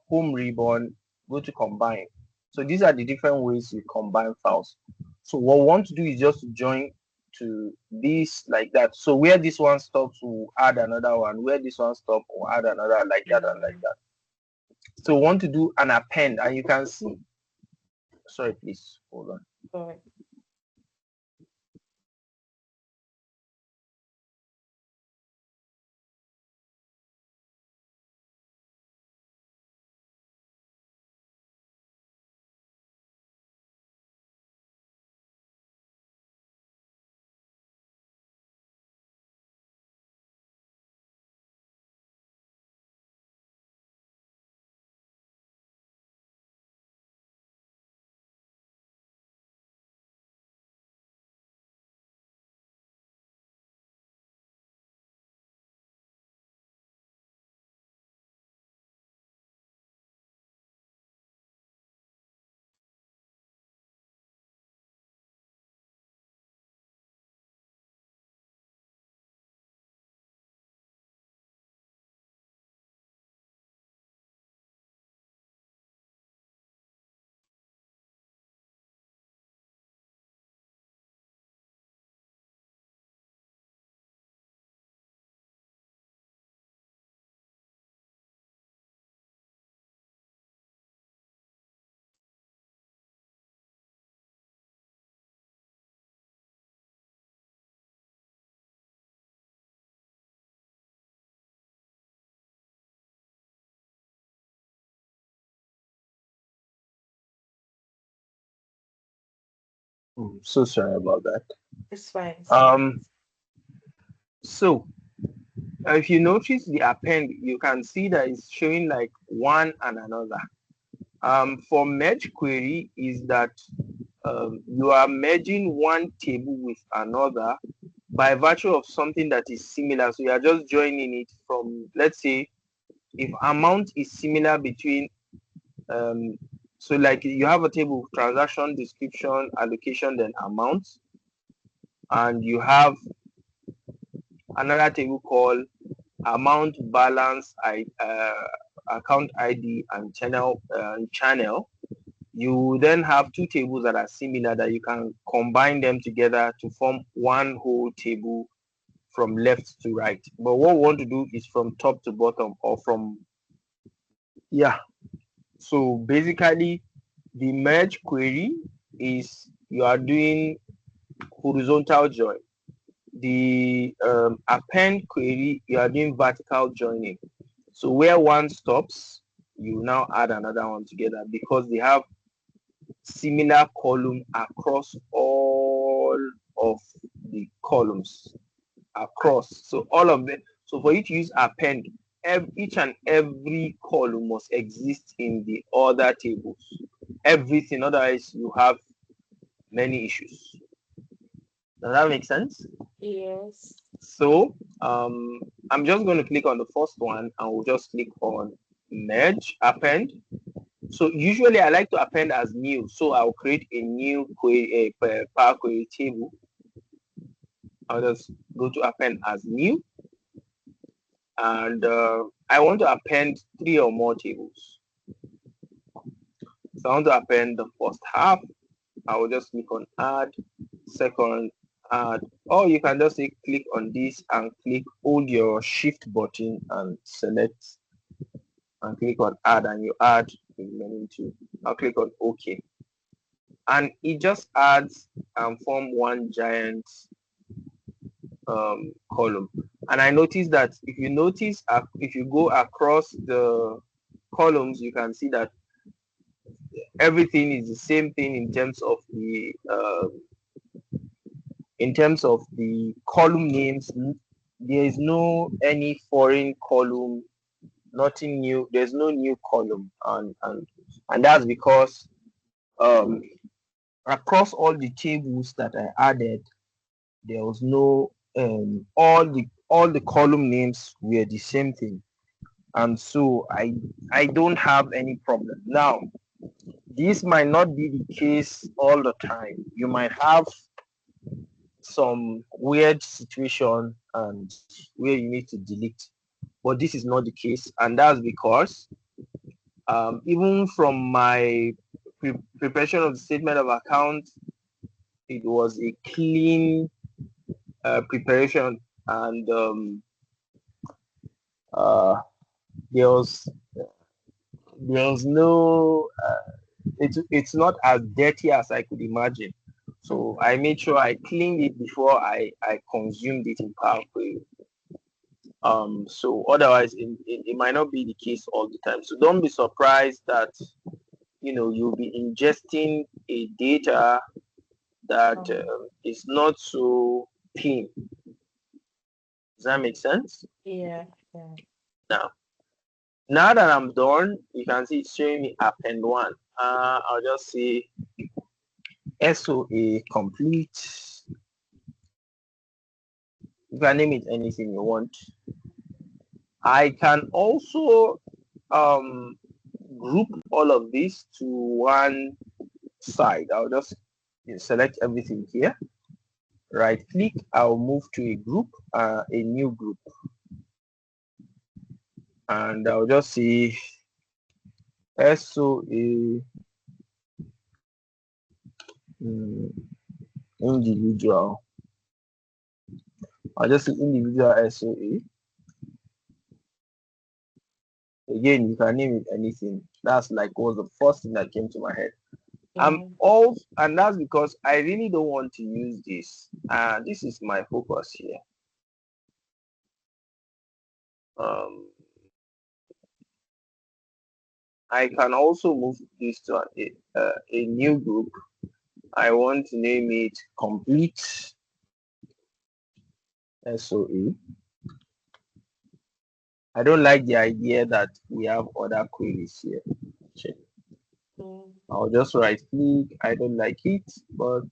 Speaker 1: home ribbon. Go to combine. So these are the different ways you combine files. So what we want to do is just to join to this like that. So where this one stops, we'll add another one. Where this one stops, we'll add another like that and like that. So we want to do an append, and you can see. Sorry, please hold on.
Speaker 2: Sorry.
Speaker 1: So sorry about that.
Speaker 2: It's fine. It's fine.
Speaker 1: Um, so if you notice the append, you can see that it's showing like one and another. For merge query is that you are merging one table with another by virtue of something that is similar. So you are just joining it from, let's say, if amount is similar between, so like you have a table transaction description, allocation, then amount, and you have another table called amount, balance, account ID, and channel. You then have two tables that are similar that you can combine them together to form one whole table from left to right. But what we want to do is from top to bottom, or from, yeah. So basically the merge query is you are doing horizontal join. The append query, you are doing vertical joining. So where one stops, you now add another one together because they have similar column across all of the columns across. So all of them. So for you to use append, each and every column must exist in the other tables. Everything, otherwise you have many issues. Does that make sense?
Speaker 2: Yes.
Speaker 1: So I'm just going to click on the first one and we'll just click on merge append. So usually I like to append as new. So I'll create a new query, a Power Query table. I'll just go to append as new. And I want to append 3 or more tables. So I want to append the first half. I will just click on add, second add, or you can just say click on this and hold your shift button and select and click on add, and you add the remaining two. I'll click on OK. And it just adds and form one giant column. And I noticed that if you go across the columns, you can see that everything is the same thing in terms of the column names. There is no any foreign column, nothing new. There's no new column, and that's because um, across all the tables that I added, there was no all the column names were the same thing, and so I don't have any problem now. This might not be the case all the time. You might have some weird situation and where you need to delete, but this is not the case, and that's because even from my preparation of the statement of account, it was a clean preparation, and uh, there was no it's not as dirty as I could imagine. So I made sure I cleaned it before I consumed it in Power Query. So otherwise it might not be the case all the time. So don't be surprised that you'll be ingesting a data that is not so clean. Does that make sense?
Speaker 2: Yeah. Yeah.
Speaker 1: Now that I'm done, you can see it's showing me append one. I'll just say SOA complete. You can name it anything you want. I can also group all of this to one side. I'll just select everything here. Right click. I'll move to a group, a new group, and I'll just say SOA individual. I'll just say individual SOA. Again, you can name it anything. That's like was the first thing that came to my head. And that's because I really don't want to use this. This is my focus here. I can also move this to a new group, I want to name it complete SOA. I don't like the idea that we have other queries here. Check. I'll just right click. I don't like it, but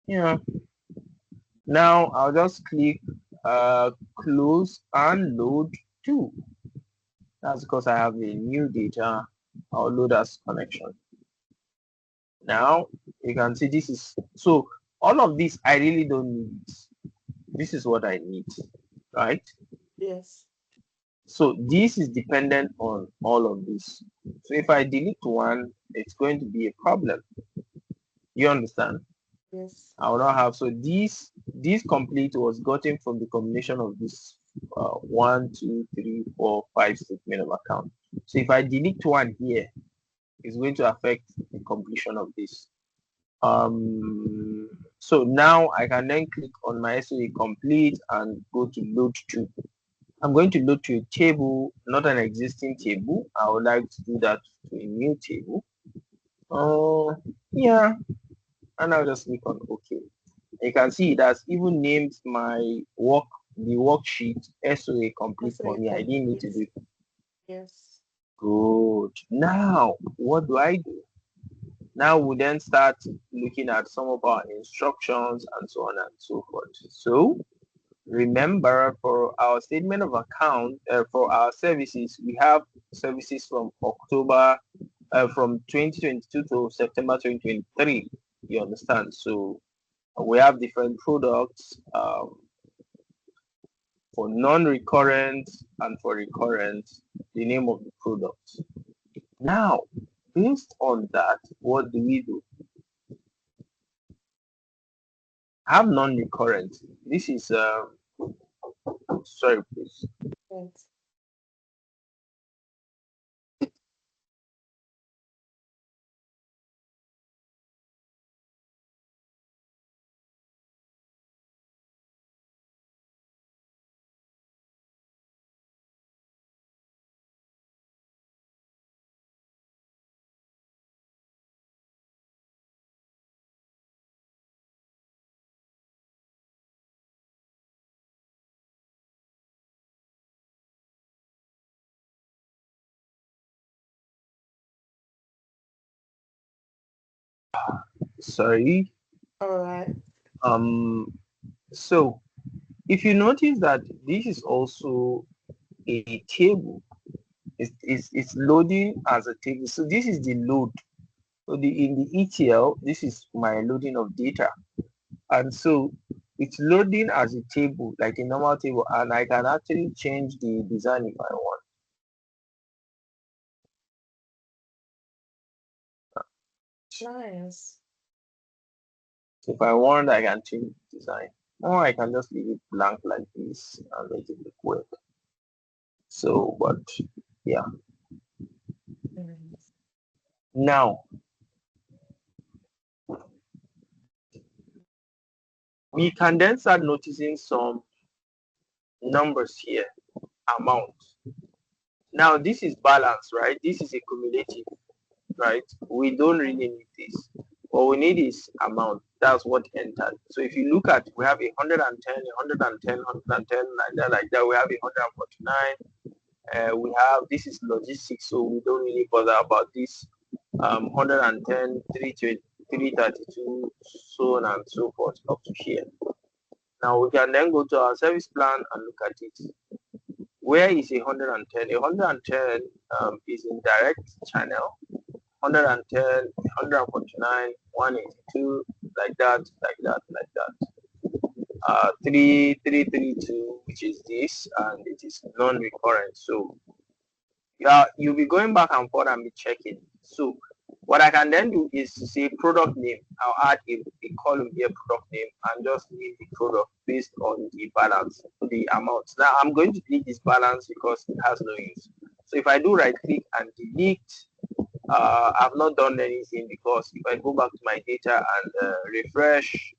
Speaker 1: yeah. Now I'll just click close and load to. That's because I have a new data. I'll load as connection. Now you can see this is so all of this I really don't need. This is what I need, right?
Speaker 2: Yes.
Speaker 1: So this is dependent on all of this. So if I delete one, it's going to be a problem. You understand?
Speaker 2: Yes.
Speaker 1: I will not have. So this complete was gotten from the combination of this 1, 2, 3, 4, 5 statement of account. So if I delete one here, it's going to affect the completion of this. So now I can then click on my SOA complete and go to load to. I'm going to load to a table, not an existing table. I would like to do that to a new table. Yeah, and I'll just click on OK. You can see it has even named my the worksheet SOA complete for me. I didn't need to do it.
Speaker 2: Yes.
Speaker 1: Good. Now, what do I do? Now we then start looking at some of our instructions and so on and so forth. So remember, for our statement of account, for our services, we have services from October, from 2022 to September 2023. You understand? So we have different products for non-recurrent and for recurrent, the name of the product. Now, based on that, what do we do? Have non-recurrent. This is sorry, please.
Speaker 2: Right.
Speaker 1: Sorry.
Speaker 2: All right.
Speaker 1: So if you notice that this is also a table, it's loading as a table. So this is the load. So in the ETL, this is my loading of data, and so it's loading as a table, like a normal table, and I can actually change the design if I want.
Speaker 2: Nice.
Speaker 1: If I want, I can change the design, or I can just leave it blank like this and make it look weird. So, but yeah. Now we can then start noticing some numbers here, amount. Now this is balance, right? This is a cumulative, right? We don't really need this. What we need is amount. That's what entered. So if you look at, we have 110, 110, 110, like that. We have 149. We have, this is logistics, so we don't really bother about this. 110, 320, 332, so on and so forth up to here. Now we can then go to our service plan and look at it. Where is 110? 110 is in direct channel. 110, 149, 182, like that, like that, like that. 3332, which is this, and it is non-recurrent. So yeah, you'll be going back and forth and be checking. So what I can then do is to say product name. I'll add a column here, product name, and just name the product based on the balance, the amount. Now I'm going to delete this balance because it has no use. So if I do right click and delete, I've not done anything, because if I go back to my data and refresh,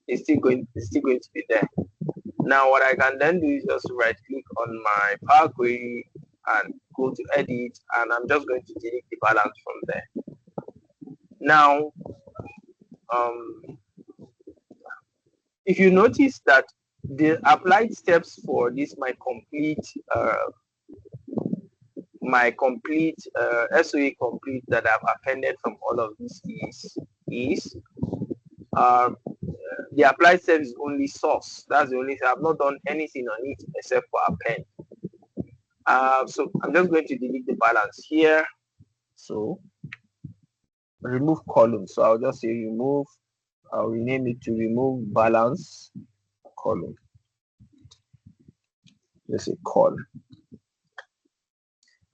Speaker 1: it's still going to be there. Now what I can then do is just right click on my Power Query and go to edit, and I'm just going to delete the balance from there. Now, if you notice that the applied steps for this SOA complete that I've appended from all of this is um, the applied step is only source. That's the only thing. I've not done anything on it except for append. So I'm just going to delete the balance here. So remove column. So I'll just say remove. I'll rename it to remove balance column. Let's say col.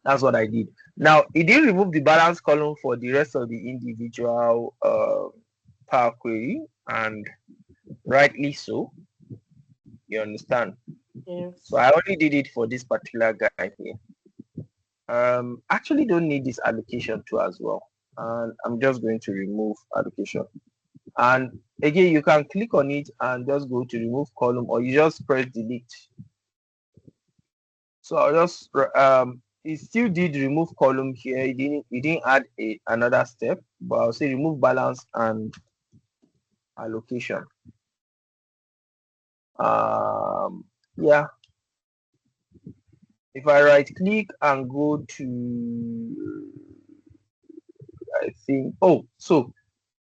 Speaker 1: That's what I did. Now it didn't remove the balance column for the rest of the individual Power Query, and rightly so. You understand?
Speaker 2: Yes.
Speaker 1: So I only did it for this particular guy here. Actually don't need this allocation too as well. And I'm just going to remove allocation. And again, you can click on it and just go to remove column, or you just press delete. So I'll just it still did remove column here. It didn't add another step, but I'll say remove balance and allocation. Yeah. If I right click and go to, I think, so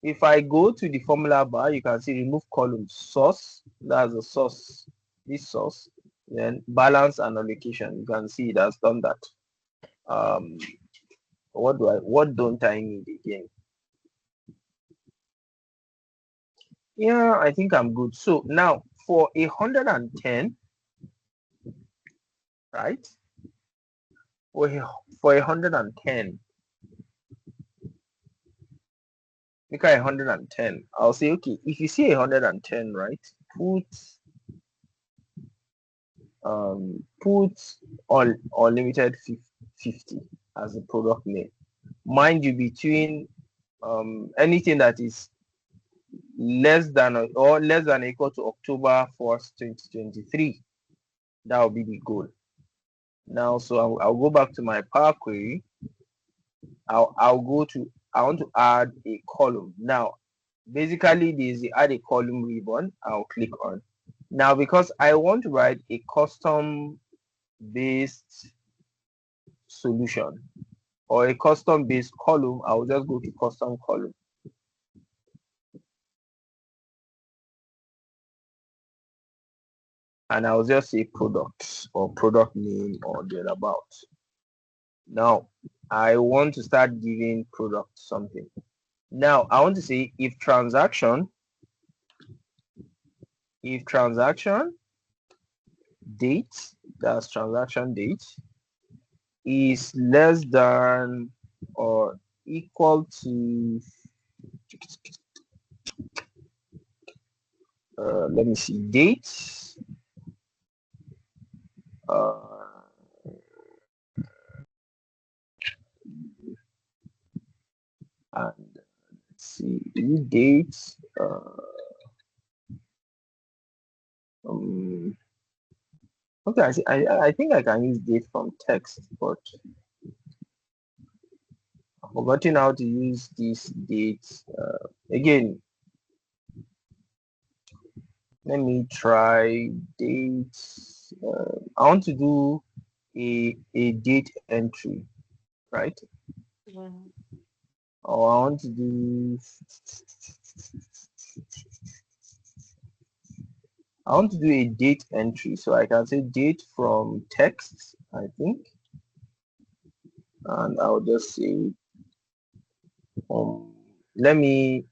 Speaker 1: if I go to the formula bar, you can see remove column source. That's the source, this source. Then balance and allocation. You can see it has done that. What don't I need again? Yeah, I think I'm good. So now for 110, right? For 110, make it 110. I'll say, okay, if you see 110, right, put unlimited 50 as a product name. Mind you, between anything that is less than or less than equal to October 1st, 2023, that will be the goal. Now, so I'll go back to my Power Query. I'll go to, I want to add a column. Now, basically there's the add a column ribbon. I'll click on. Now, because I want to write a custom based solution or a custom based column, I'll just go to custom column. And I'll just say product or product name or thereabout. Now, I want to start giving product something. Now, I want to say if transaction date, that's transaction date, is less than or equal to, let me see, date, and let's see, date, okay, I think I can use date from text, but I've forgotten how to use this date. Again, let me try dates. I want to do a date entry, right? Or I want to do a date entry, so I can say date from text, I think, and I'll just say let me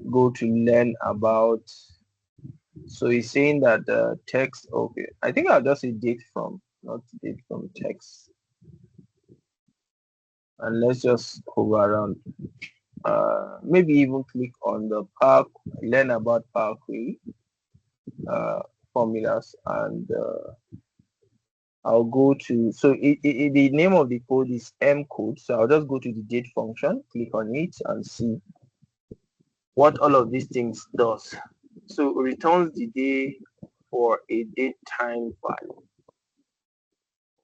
Speaker 1: go to learn about. So he's saying that the text, okay, I think I'll just say date from, not date from text, and let's just hover around. Maybe even click on the learn about Power Query formulas, and I'll go to, so the name of the code is M code. So I'll just go to the date function, click on it, and see what all of these things does. So it returns the day for a date time value.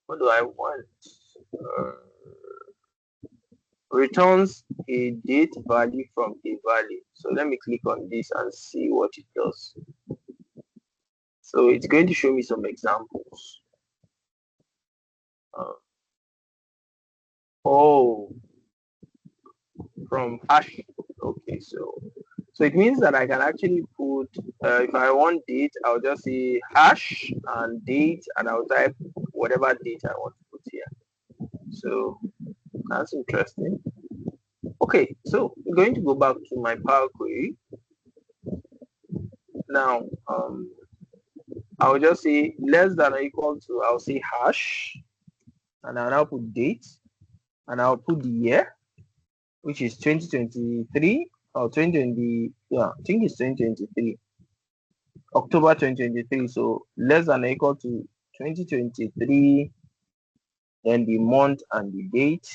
Speaker 1: What do I want? returns a date value from a value. So let me click on this and see what it does. So it's going to show me some examples. Uh, oh, from hash. Okay, so it means that I can actually put, if I want date, I'll just say hash and date, and I'll type whatever date I want to put here. So that's interesting. Okay, so I'm going to go back to my Power Query. Now, I'll just say less than or equal to, I'll say hash, and I'll now put date, and I'll put the year, which is 2023 or 2020, yeah, I think it's 2023, October 2023. So less than or equal to 2023, then the month and the date.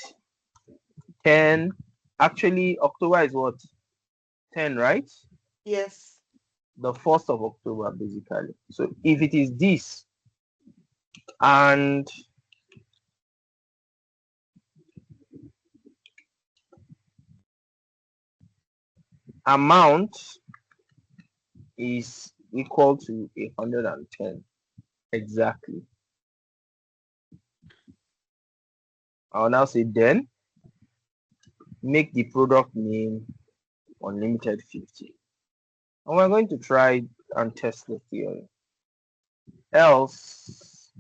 Speaker 1: 10, actually October is what? 10, right?
Speaker 2: Yes.
Speaker 1: The 1st of October, basically. So if it is this, and amount is equal to 110 exactly, I'll now say then make the product name unlimited 50, and we're going to try and test the theory. Else,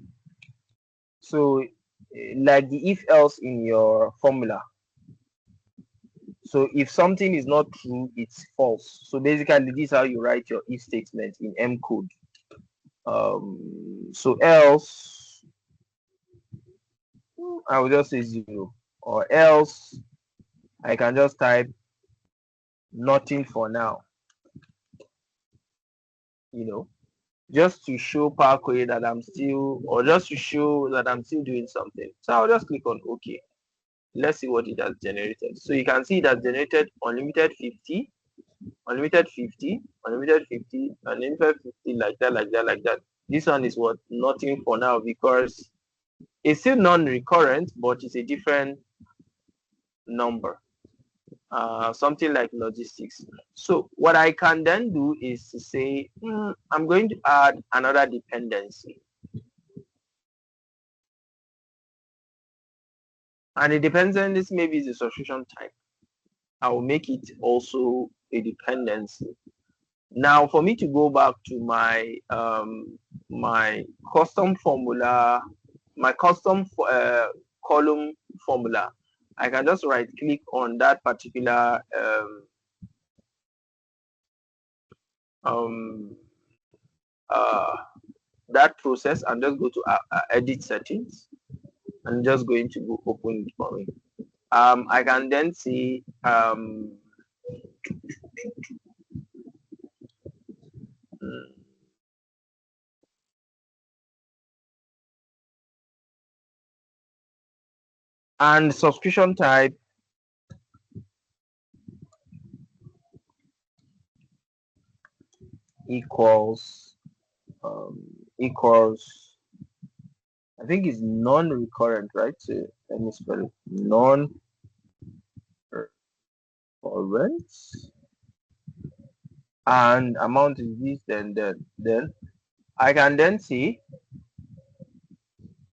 Speaker 1: so like the if else in your formula. So if something is not true, it's false. So basically, this is how you write your if statement in M code. So else, I will just say 0, or else I can just type nothing for now, just to show Power Query that I'm still, or just to show that I'm still doing something. So I'll just click on OK. Let's see what it has generated. So you can see it has generated unlimited 50, unlimited 50, unlimited 50, unlimited 50, like that, like that, like that. This one is what? Nothing for now, because it's still non-recurrent, but it's a different number. Something like logistics. So what I can then do is to say, I'm going to add another dependency. And the dependency maybe is a subscription type. I will make it also a dependency. Now, for me to go back to my my custom formula, my custom column formula, I can just right click on that particular um, uh, that process and just go to edit settings, and just going to go open it for me. I can then see and subscription type equals equals, I think it's non-recurrent, right? So let me spell it, non-recurrent, and amount is this, then I can then see,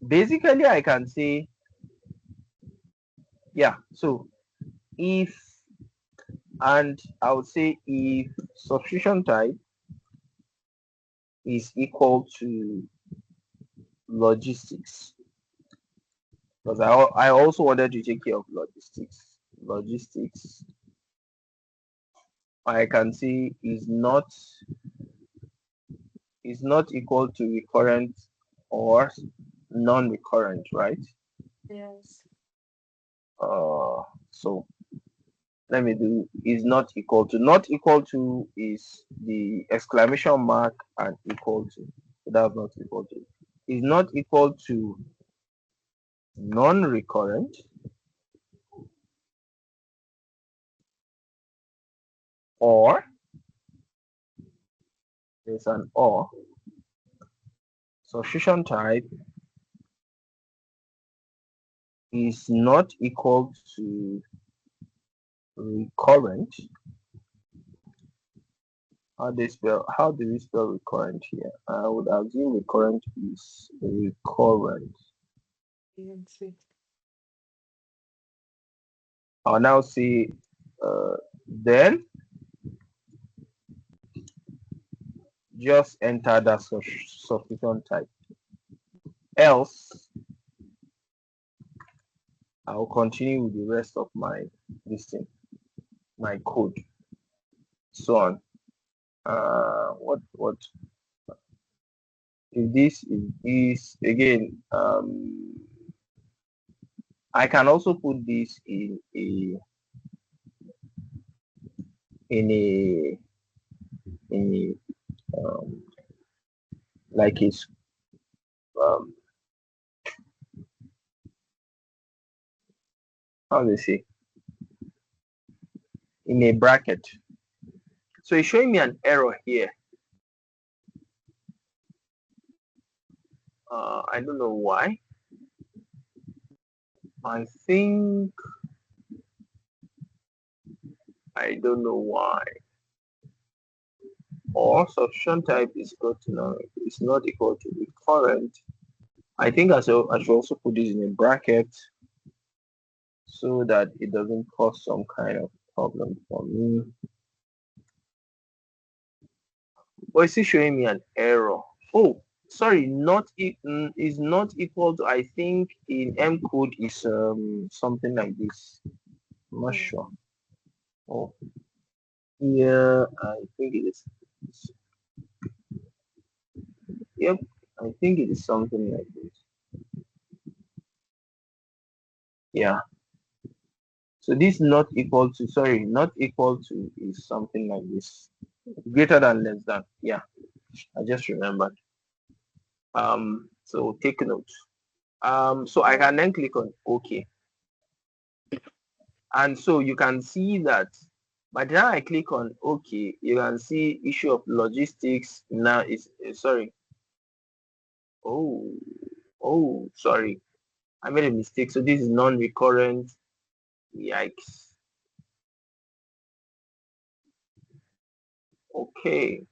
Speaker 1: basically I can say, yeah, so if, and I would say if subscription type is equal to logistics, because I also wanted to take care of logistics, I can see is not equal to recurrent or non-recurrent, right?
Speaker 2: Yes.
Speaker 1: So let me do is not equal to. Not equal to is the exclamation mark and equal to. So that's not equal to. Is not equal to non-recurrent or, there's an or, substitution type is not equal to recurrent. How do we spell recurrent here? I would assume recurrent is recurrent. I'll now say then just enter that substitution type. Else I'll continue with the rest of my my code. So on. What if this is again, I can also put this in a like a um how do they say, in a bracket. So it's showing me an error here. I don't know why. I don't know why. Or substitution type is equal to now is not equal to the current. I think I should also put this in a bracket so that it doesn't cause some kind of problem for me. But it's still showing me an error. Oh, sorry, not is not equal to, I think in M code is something like this. I'm not sure. Oh, yeah, I think it is. Yep, I think it is something like this. Yeah. So this not equal to, sorry, not equal to is something like this. Greater than, less than. Yeah, I just remembered. So take note. So I can then click on OK. And so you can see that by the time I click on OK, you can see issue of logistics now is sorry. Oh, sorry. I made a mistake. So this is non-recurrent. Yikes. Okay.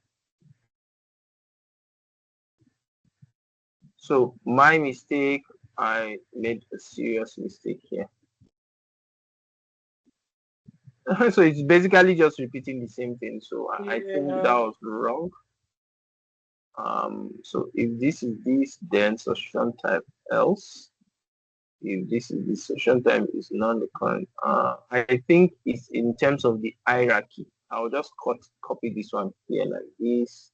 Speaker 1: So my mistake, I made a serious mistake here. So it's basically just repeating the same thing. So I think that was wrong. So if this is this, then substitution type else. If this is the substitution type is non-recurrent. I think it's in terms of the hierarchy. I'll just copy this one here like this.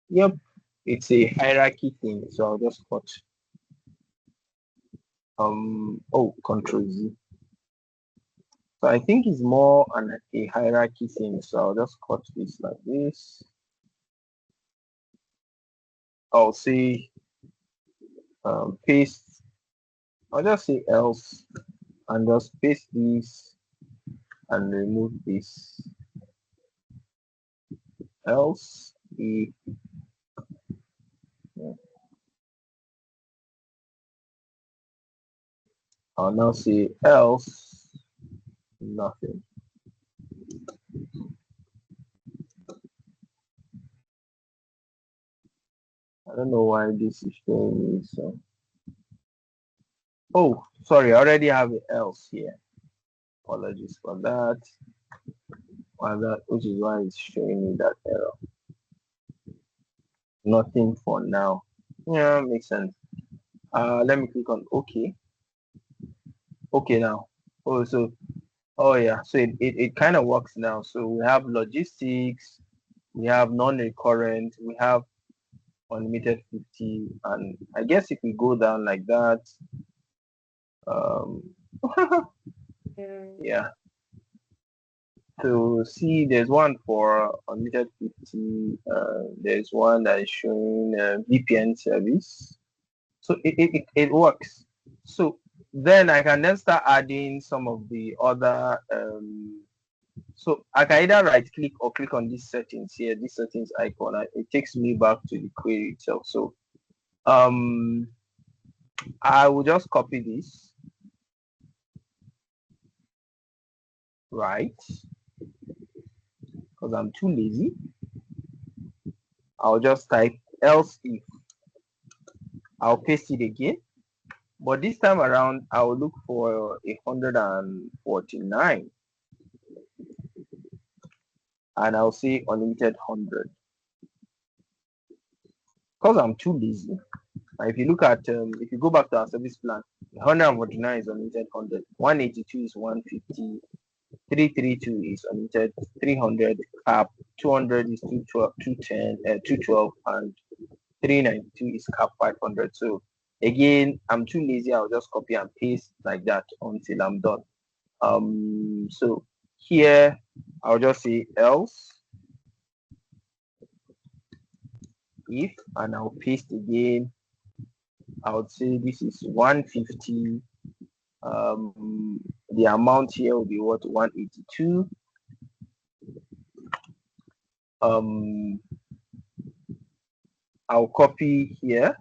Speaker 1: Yep, it's a hierarchy thing. So I'll just cut. Control Z. So I think it's more a hierarchy thing. So I'll just cut this like this. I'll say paste. I'll just say else and just paste this and remove this. Else if I'll now say else nothing. I don't know why this is showing me so. Oh, sorry, I already have it else here. Apologies for that. Which is why it's showing me that error. Nothing for now. Yeah, makes sense. Let me click on OK. Okay now. Oh yeah, so it kind of works now. So we have logistics, we have non-recurrent, we have unlimited 50, and I guess if we go down like that, yeah. So see, there's one for unlimited 50. There's one that is showing VPN service. So it works. So then I can then start adding some of the other. So I can either right click or click on these settings here, this settings icon. It takes me back to the query itself. So I will just copy this right? Because I'm too lazy. I'll just type else if. I'll paste it again. But this time around, I'll look for 149 and I'll say unlimited 100. Because I'm too lazy. And if you look at, if you go back to our service plan, 149 is unlimited 100, 182 is 150, 332 is unlimited 300, cap 200 is 212, 212, and 392 is cap 500. So again, I'm too lazy. I'll just copy and paste like that until I'm done. So here I'll just say else if, and I'll paste again. I would say this is 150. The amount here will be what, 182. I'll copy here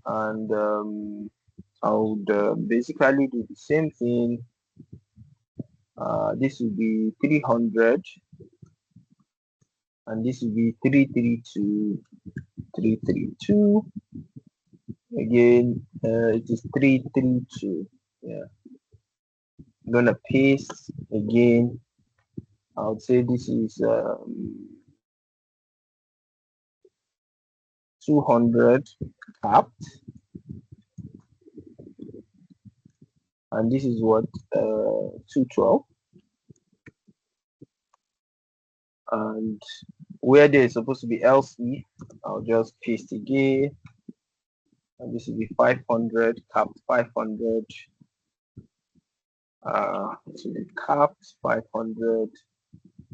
Speaker 1: and I would basically do the same thing. This will be 300 and this will be 332, 332. Again, it is 332. Yeah, I'm gonna paste again. I would say this is 200 capped, and this is what 212, and where there is supposed to be else if, I'll just paste again, and this will be 500 capped 500. This will be capped 500,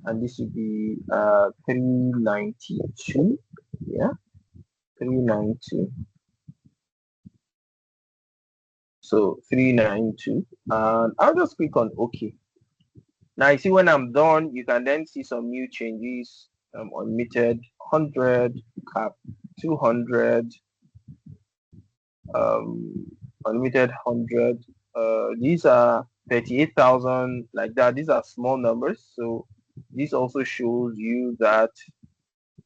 Speaker 1: and this will be 392. Yeah, 392. So 392, and I'll just click on OK. Now you see when I'm done, you can then see some new changes. Unlimited 100, cap 200, unlimited 100. These are 38,000 like that. These are small numbers, so this also shows you that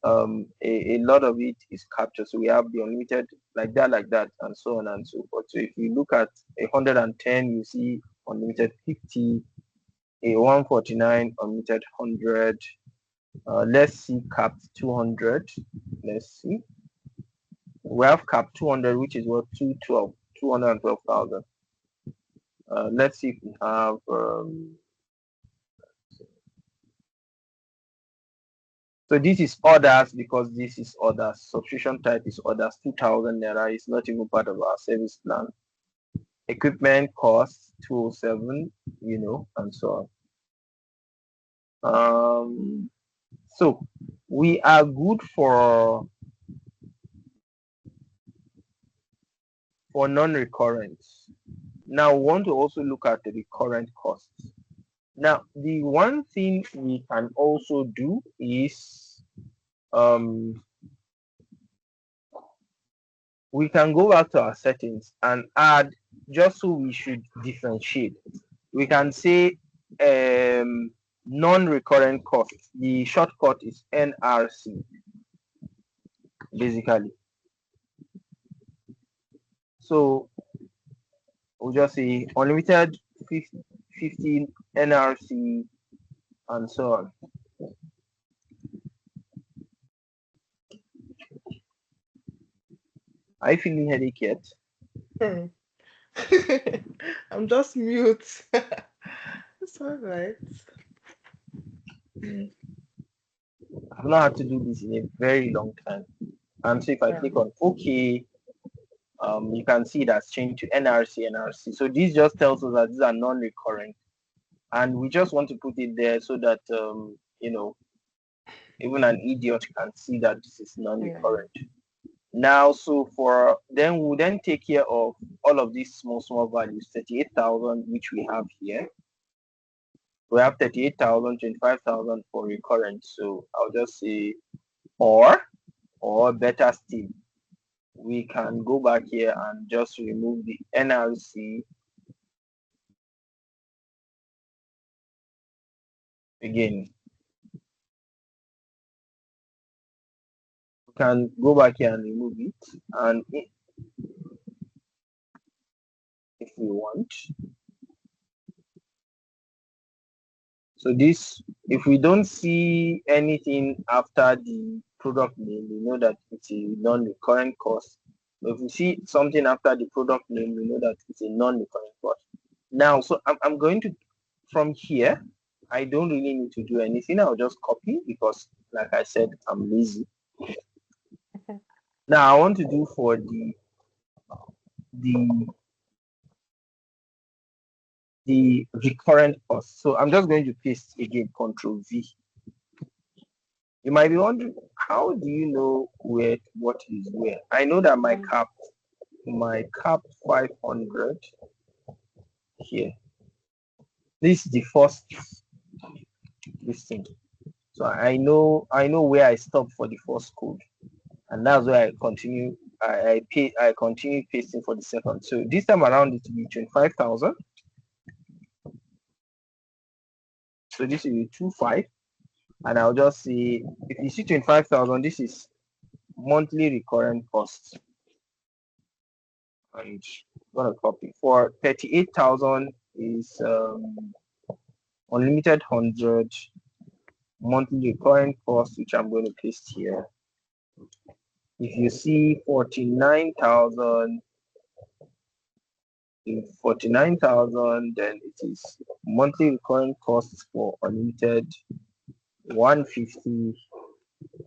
Speaker 1: a lot of it is captured. So we have the unlimited like that, and so on and so forth. So if you look at 110, you see unlimited 50, a 149, unlimited 100. Let's see capped 200. Let's see. We have capped 200, which is what, 212, 212,000. Let's see if we have so this is orders, because this is orders. Subscription type is orders. 2,000 naira is not even part of our service plan. Equipment costs 207, and so on. So we are good for non-recurrence. Now we want to also look at the recurrent costs. Now the one thing we can also do is we can go back to our settings and add, just so we should differentiate. We can say non-recurrent costs. The shortcut is NRC, basically. So we'll just say unlimited 15 NRC and so on. Are you feeling headache yet?
Speaker 2: I'm just mute. It's all right.
Speaker 1: I've not had to do this in a very long time. And so if I click on OK, you can see that's changed to NRC. So this just tells us that these are non-recurrent, and we just want to put it there so that even an idiot can see that this is non-recurrent. Now, so we'll then take care of all of these small values. 38,000, which we have here. We have 38,000, 25,000 for recurrent. So I'll just say or better still, we can go back here and just remove the NRC again, we can go back here and remove it, and if we want. So this, if we don't see anything after the product name, we know that it's a non-recurrent cost. If we see something after the product name, we know that it's a non-recurrent cost. Now, so I'm going to, from here, I don't really need to do anything. I'll just copy because, like I said, I'm lazy. Now I want to do for the the recurrent cost. So I'm just going to paste again, Control V. You might be wondering, how do you know where what is where? I know that my cap 500 here. This is the first listing. So I know where I stop for the first code, and that's where I continue. I continue pasting for the second. So this time around it will be 25,000. So this will be 25, and I'll just say if you see 25,000, this is monthly recurrent cost, and I'm gonna copy. For 38,000 is unlimited 100 monthly recurrent cost, which I'm going to paste here. If you see 49,000, then it is monthly recurrent costs for unlimited 150.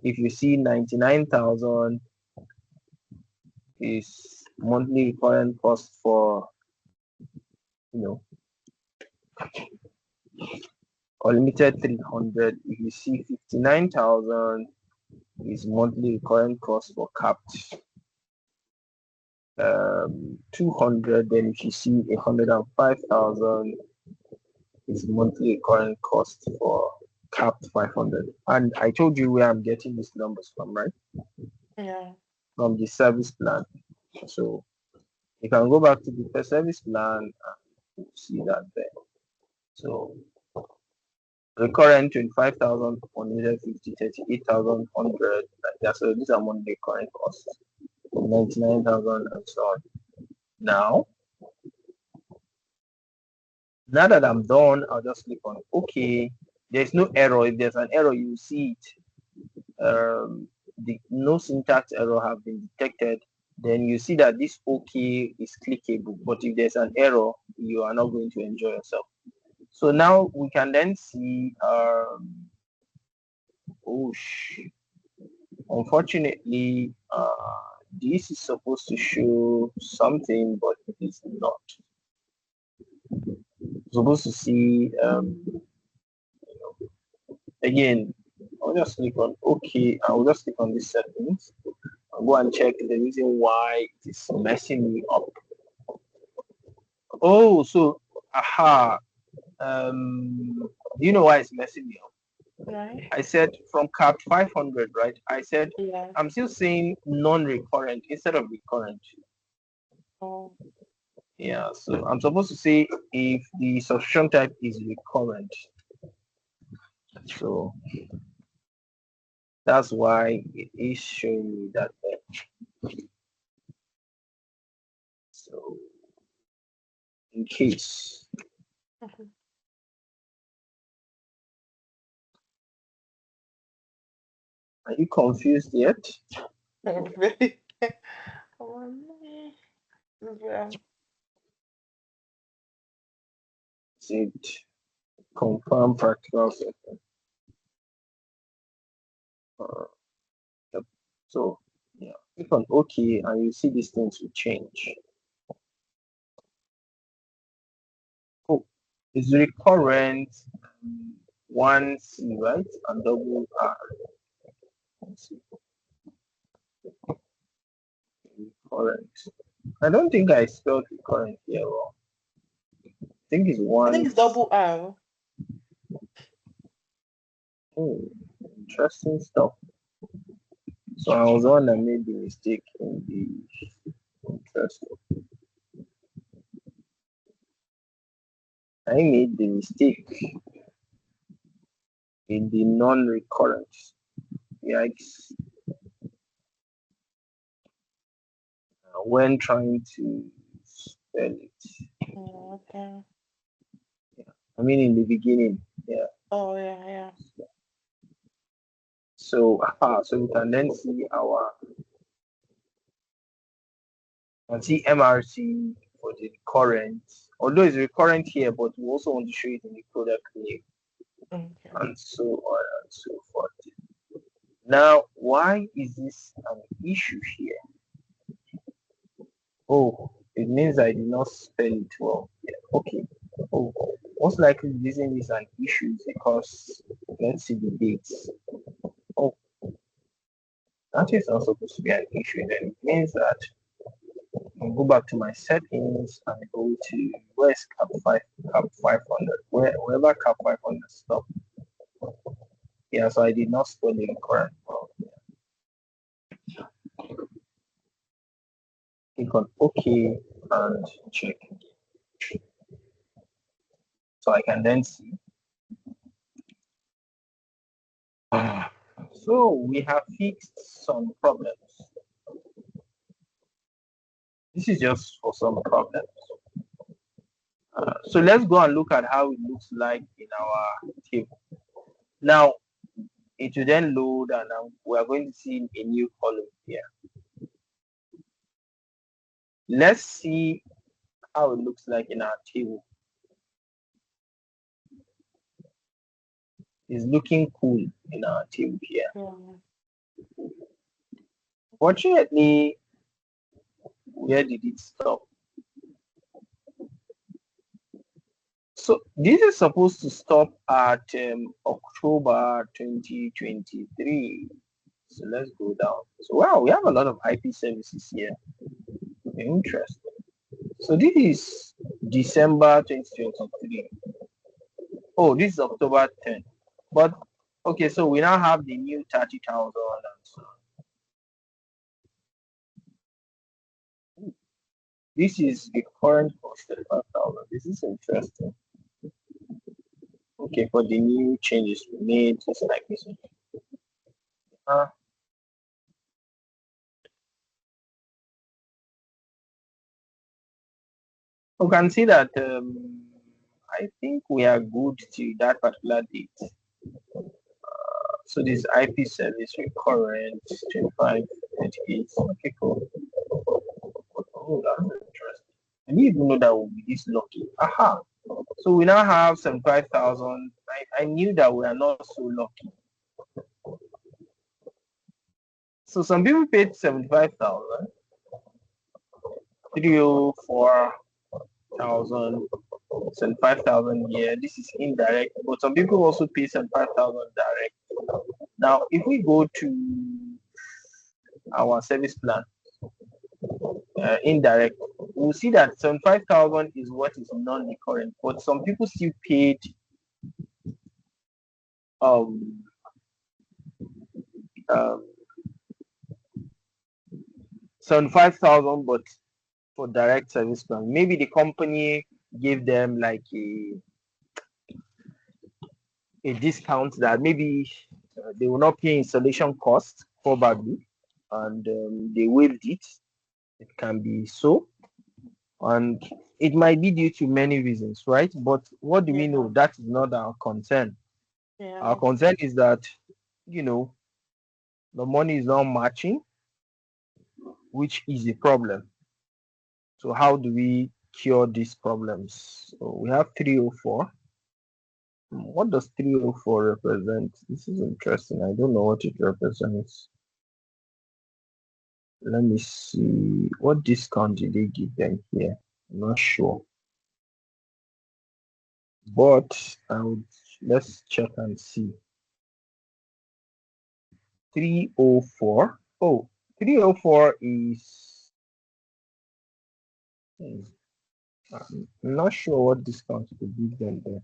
Speaker 1: If you see 99,000 is monthly recurrent cost for, you know, unlimited 300. If you see 59,000 is monthly recurrent cost for capped 200. Then if you see 105,000 is monthly recurrent cost for capped 500. And I told you where I'm getting these numbers from, right?
Speaker 2: Yeah.
Speaker 1: From the service plan. So you can go back to the first service plan and see that there. So recurrent 25,000, 150, 38,100, like that. So these are monthly recurrent costs. 99,000 and so on. Now that I'm done, I'll just click on OK. There's no error. If there's an error, you see it. No syntax error have been detected. Then you see that this OK is clickable. But if there's an error, you are not going to enjoy yourself. So now we can then see. Unfortunately, this is supposed to show something, but it is not. Supposed to see again. I'll just click on OK. I'll just click on these settings. I'll go and check the reason why it is messing me up. Oh, so aha. Do you know why it's messing me up?
Speaker 2: Right.
Speaker 1: I said from cap 500, right? I said
Speaker 2: Yeah.
Speaker 1: I'm still saying non-recurrent instead of recurrent.
Speaker 2: Oh.
Speaker 1: Yeah, so I'm supposed to say if the subscription type is recurrent. So that's why it is showing me that there. So in case,
Speaker 2: Mhm.
Speaker 1: are you confused yet?
Speaker 2: Very. Oh, no. Yeah.
Speaker 1: Is it confirm practical setting? Yep. So yeah, click on OK and you see these things will change. Oh, it's recurrent 1C, right? And double R. Recurrent. I don't think I spelled recurrent here wrong. I think it's
Speaker 2: I think
Speaker 1: one.
Speaker 2: it's double R.
Speaker 1: Oh, interesting stuff. So I was the one that made the mistake in the interesting. I made the mistake. in the non-recurrent. Yikes. When trying to spell it.
Speaker 2: Okay.
Speaker 1: I mean, in the beginning. Yeah.
Speaker 2: Oh, yeah.
Speaker 1: So, so we can then see our and see MRC for the recurrent. Although it's recurrent here, but we also want to show it in the product name
Speaker 2: Okay.
Speaker 1: and so on and so forth. Now, why is this an issue here? Oh, it means I did not spell it well. Yeah, okay. Oh, most likely the reason is an issue is because let's see the dates. Oh, that is not supposed to be an issue. Then it means that I go back to my settings and go to where's cap 500, wherever cap 500 stop. Yeah, so I did not spell it correct. Click on OK and check. So I can then see. So we have fixed some problems. This is just for some problems. So let's go and look at how it looks like in our table. Now it will then load and we are going to see a new column here. Let's see how it looks like in our table. It's looking cool in our table here.
Speaker 2: Yeah.
Speaker 1: Fortunately, where did it stop? So this is supposed to stop at October 2023. So let's go down. So wow, we have a lot of IP services here. Interesting. So this is December 2023. Oh, this is October 10. But okay, so we now have the new 30,000 and so on. This is the current cost 35,000. This is interesting. Okay, for the new changes we made, just like this. You can see that I think we are good to that particular date. So this IP service recurrent 25, 38. Okay, cool. Oh, that's interesting. I didn't even know that would be this lucky. Aha. So we now have 75,000. I knew that we are not so lucky. So some people paid 75,000, 304,000, 75,000 here. This is indirect, but some people also pay 75,000 direct. Now, if we go to our service plan, indirect, we'll see that 75,000 is what is non-recurrent, but some people still paid um, um 75,000, but for direct service plan. Maybe the company gave them like a discount that maybe they will not pay installation cost probably, and they waived it. It can be so, and it might be due to many reasons, right? But what do we know? That is not our concern. Our
Speaker 2: Yeah.
Speaker 1: concern is that the money is not matching, which is a problem. So how do we cure these problems? So we have 304. What does 304 represent? This is interesting. I don't know what it represents. Let me see. What discount did they give them here? I'm not sure. But let's check and see. 304. Oh, 304 is I'm not sure what discount to give them there.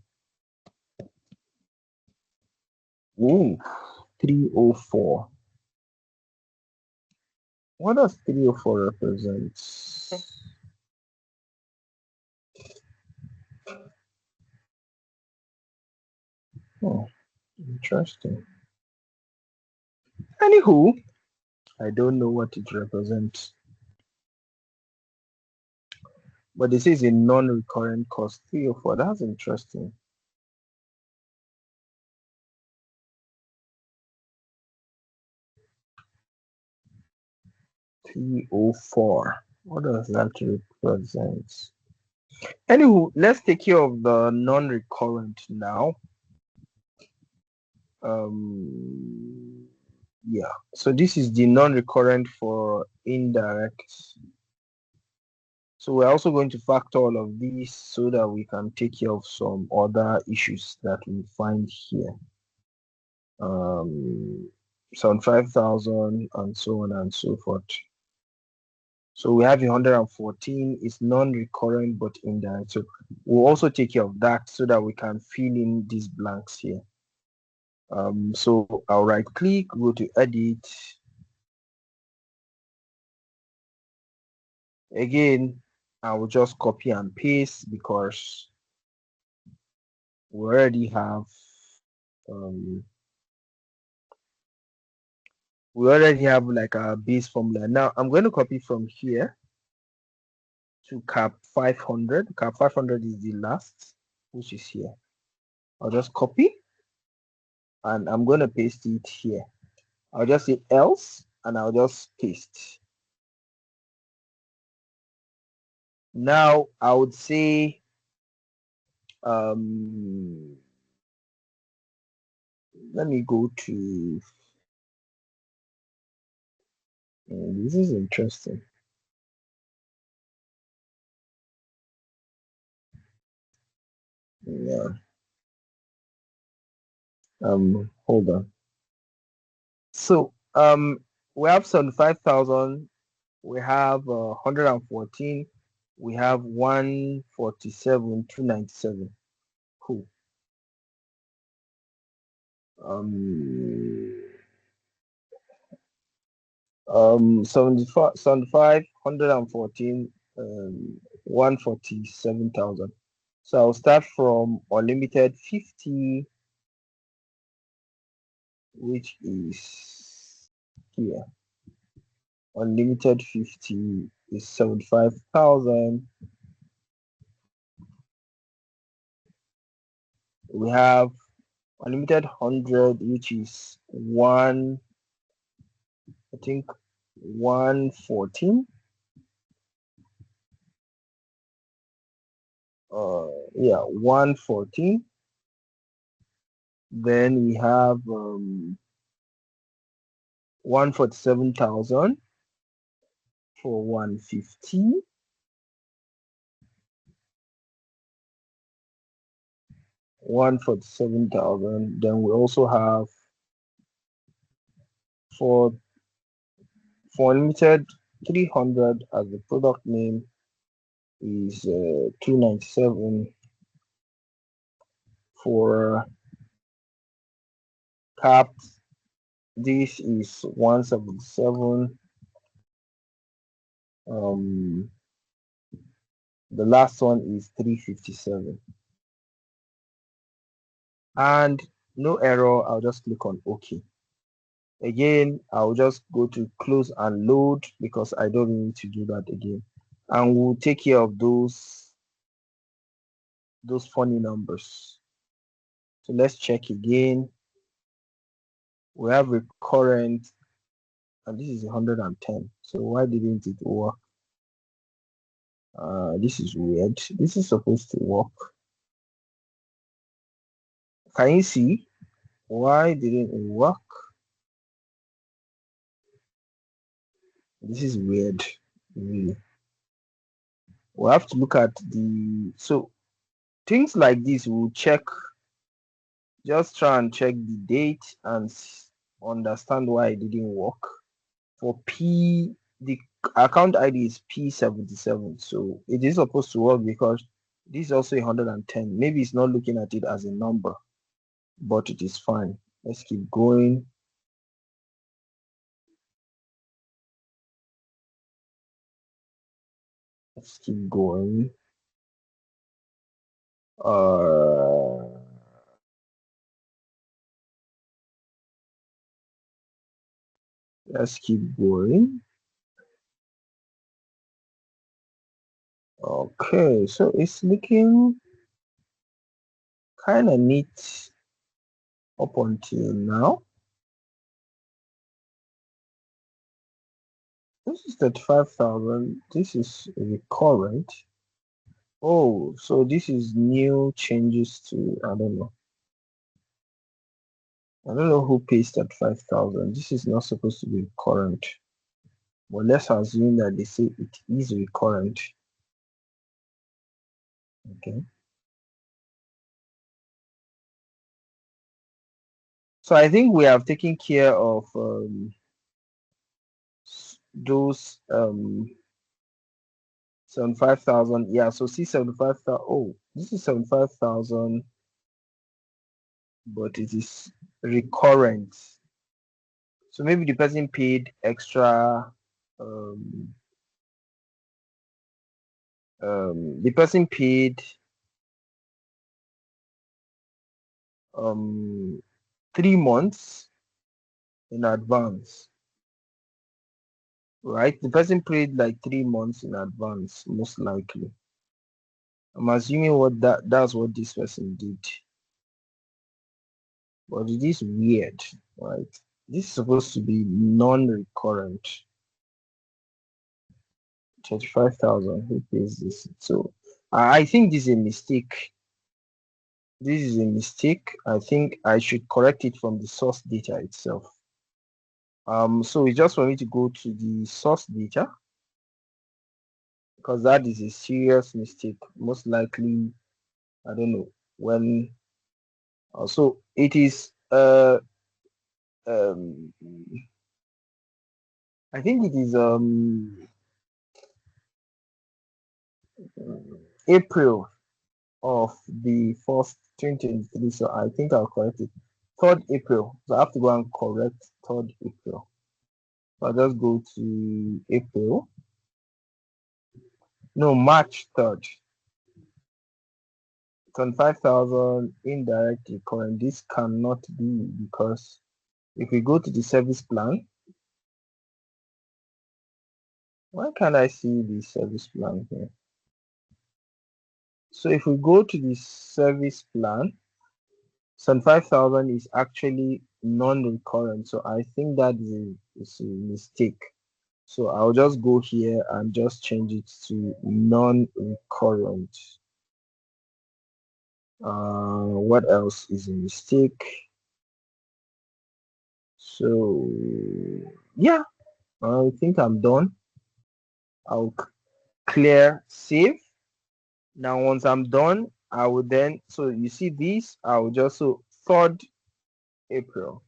Speaker 1: Ooh, 304. What does 304 represent? Oh, Interesting. Anywho, I don't know what it represents. But this is a non-recurrent cost, 304. That's interesting. $304. What does that represent? Anywho, let's take care of the non-recurrent now. Yeah. So this is the non-recurrent for indirect. So we're also going to factor all of these so that we can take care of some other issues that we find here. 75,000 and so on and so forth. So we have 114 is non-recurrent but indirect. So we'll also take care of that so that we can fill in these blanks here. So I'll right click, go to edit. Again, I will just copy and paste because we already have like a base formula. Now I'm going to copy from here to cap 500. Cap 500 is the last, which is here. I'll just copy and I'm going to paste it here. I'll just say else and I'll just paste. Now I would say let me go to this is interesting. Yeah. Hold on. So we have 75,000, we have 114, we have 147, 297. Cool. 75, 114, 147,000. So I'll start from unlimited 50, which is here. Unlimited 50 is 75,000. We have unlimited 100, which is one, I think 114. Yeah, 114. Then we have 147,000 for 150. 147,000. Then we also have for unlimited 300 as the product name is 297. For capped, this is 177. The last one is 357. And no error, I'll just click on OK. Again, I'll just go to close and load because I don't need to do that again. And we'll take care of those funny numbers. So let's check again. We have recurrent, and this is 110. So why didn't it work? This is weird. This is supposed to work. Can you see why didn't it work? This is weird. Really. We'll have to look at so things like this. We'll check. Just try and check the date and understand why it didn't work. For P, the account ID is P77, so it is supposed to work because this is also 110. Maybe it's not looking at it as a number, but it is fine. Let's keep going. Let's keep going. Let's keep going. Okay, so it's looking kind of neat up until now. This is 35,000. This is recurrent. Oh, so this is new changes to, I don't know. I don't know who pays 35,000. This is not supposed to be recurrent. But let's assume that they say it is recurrent. Okay. So I think we have taken care of those 75,000. Yeah, so see 75,000. Oh, this is 75,000, but it is recurrent. So maybe the person paid extra. Um, the person paid 3 months in advance, right? The person paid like 3 months in advance, most likely. I'm assuming that's what this person did. But it is weird, right? This is supposed to be non-recurrent. 35,000. Who pays this? So I think this is a mistake. This is a mistake. I think I should correct it from the source data itself. So it's just for me to go to the source data, because that is a serious mistake. Most likely, I don't know when. So it is um I think it is April of the first 2023. So I think I'll correct it. 3rd April. So I have to go and correct 3rd April. So I'll just go to April. No, March 3rd. 25,000 indirect recurrent. This cannot be, because if we go to the service plan, why can't I see the service plan here? So if we go to the service plan, 75,000 is actually non-recurrent. So I think that is a mistake. So I'll just go here and just change it to non-recurrent. What else is a mistake? So yeah, I think I'm done. I'll clear save. Now once I'm done, I will then, so you see this, I will just, so 3rd April.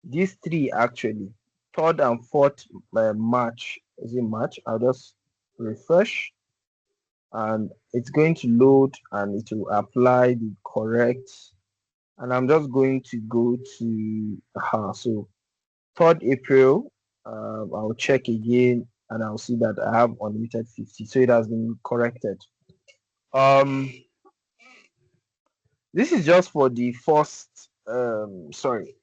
Speaker 1: These three actually, 3rd and 4th March, is it March? I'll just refresh and it's going to load and it will apply the correct, and I'm just going to go to so 3rd April. I'll check again and I'll see that I have unlimited 50, so it has been corrected. This is just for the first sorry,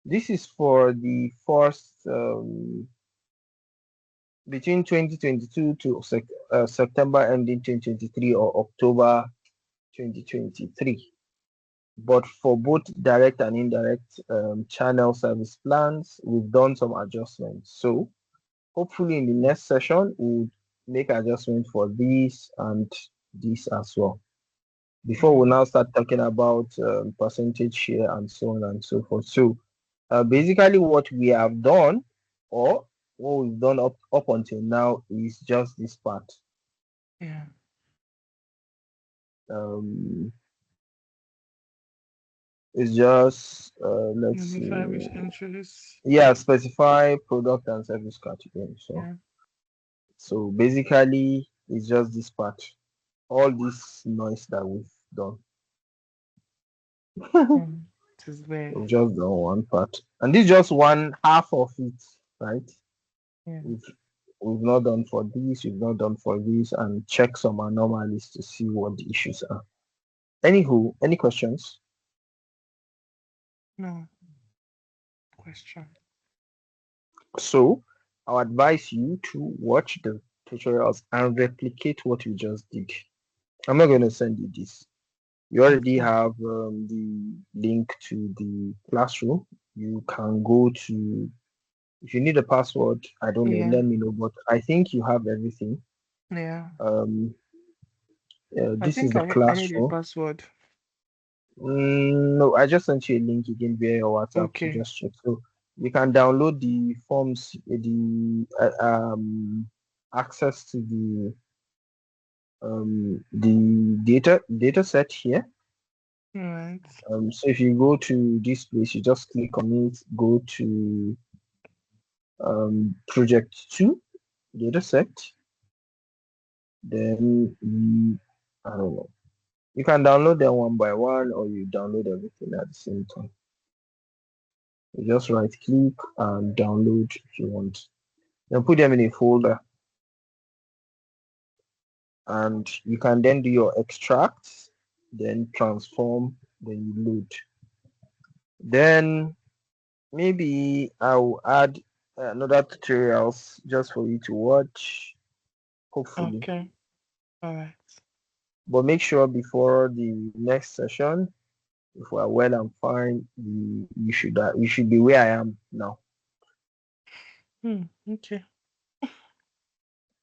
Speaker 1: this is for the first between 2022 to September ending 2023 or October 2023. But for both direct and indirect channel service plans, we've done some adjustments. So hopefully in the next session, we'll make adjustments for this and this as well. Before we now start talking about percentage share and so on and so forth. So basically what we have done, or what we've done up until now, is just this part.
Speaker 2: Yeah.
Speaker 1: It's just let's
Speaker 2: Modify
Speaker 1: see.
Speaker 2: which entries.
Speaker 1: Yeah, specify product and service category.
Speaker 2: Yeah.
Speaker 1: So basically it's just this part, all this noise that we've done.
Speaker 2: It is weird.
Speaker 1: We've just done one part, and this is just one half of it, right?
Speaker 2: Yeah.
Speaker 1: We've not done for this, we've not done for this, and check some anomalies to see what the issues are. Anywho, any questions?
Speaker 2: No question.
Speaker 1: So I'll advise you to watch the tutorials and replicate what you just did. I'm not going to send you this. You already
Speaker 2: Okay.
Speaker 1: have the link to the classroom. You can go to, if you need a password, I don't know,
Speaker 2: Yeah.
Speaker 1: let me know. But I think you have everything.
Speaker 2: Yeah.
Speaker 1: Um,
Speaker 2: I
Speaker 1: this is
Speaker 2: think
Speaker 1: the
Speaker 2: I need a
Speaker 1: classroom.
Speaker 2: password.
Speaker 1: No, I just sent you a link again via your WhatsApp to
Speaker 2: Okay.
Speaker 1: just check. So you can download the forms, the access to the data set here.
Speaker 2: All right.
Speaker 1: So if you go to this place, you just click on it, go to project 2 data set, then I don't know. You can download them one by one, or you download everything at the same time. You just right click and download if you want. Then put them in a folder, and you can then do your extracts, then transform, then you load. Then maybe I'll add another tutorials just for you to watch, hopefully.
Speaker 2: Okay. All right.
Speaker 1: But make sure before the next session, if we're well and fine, you should be where I am now.
Speaker 2: Okay.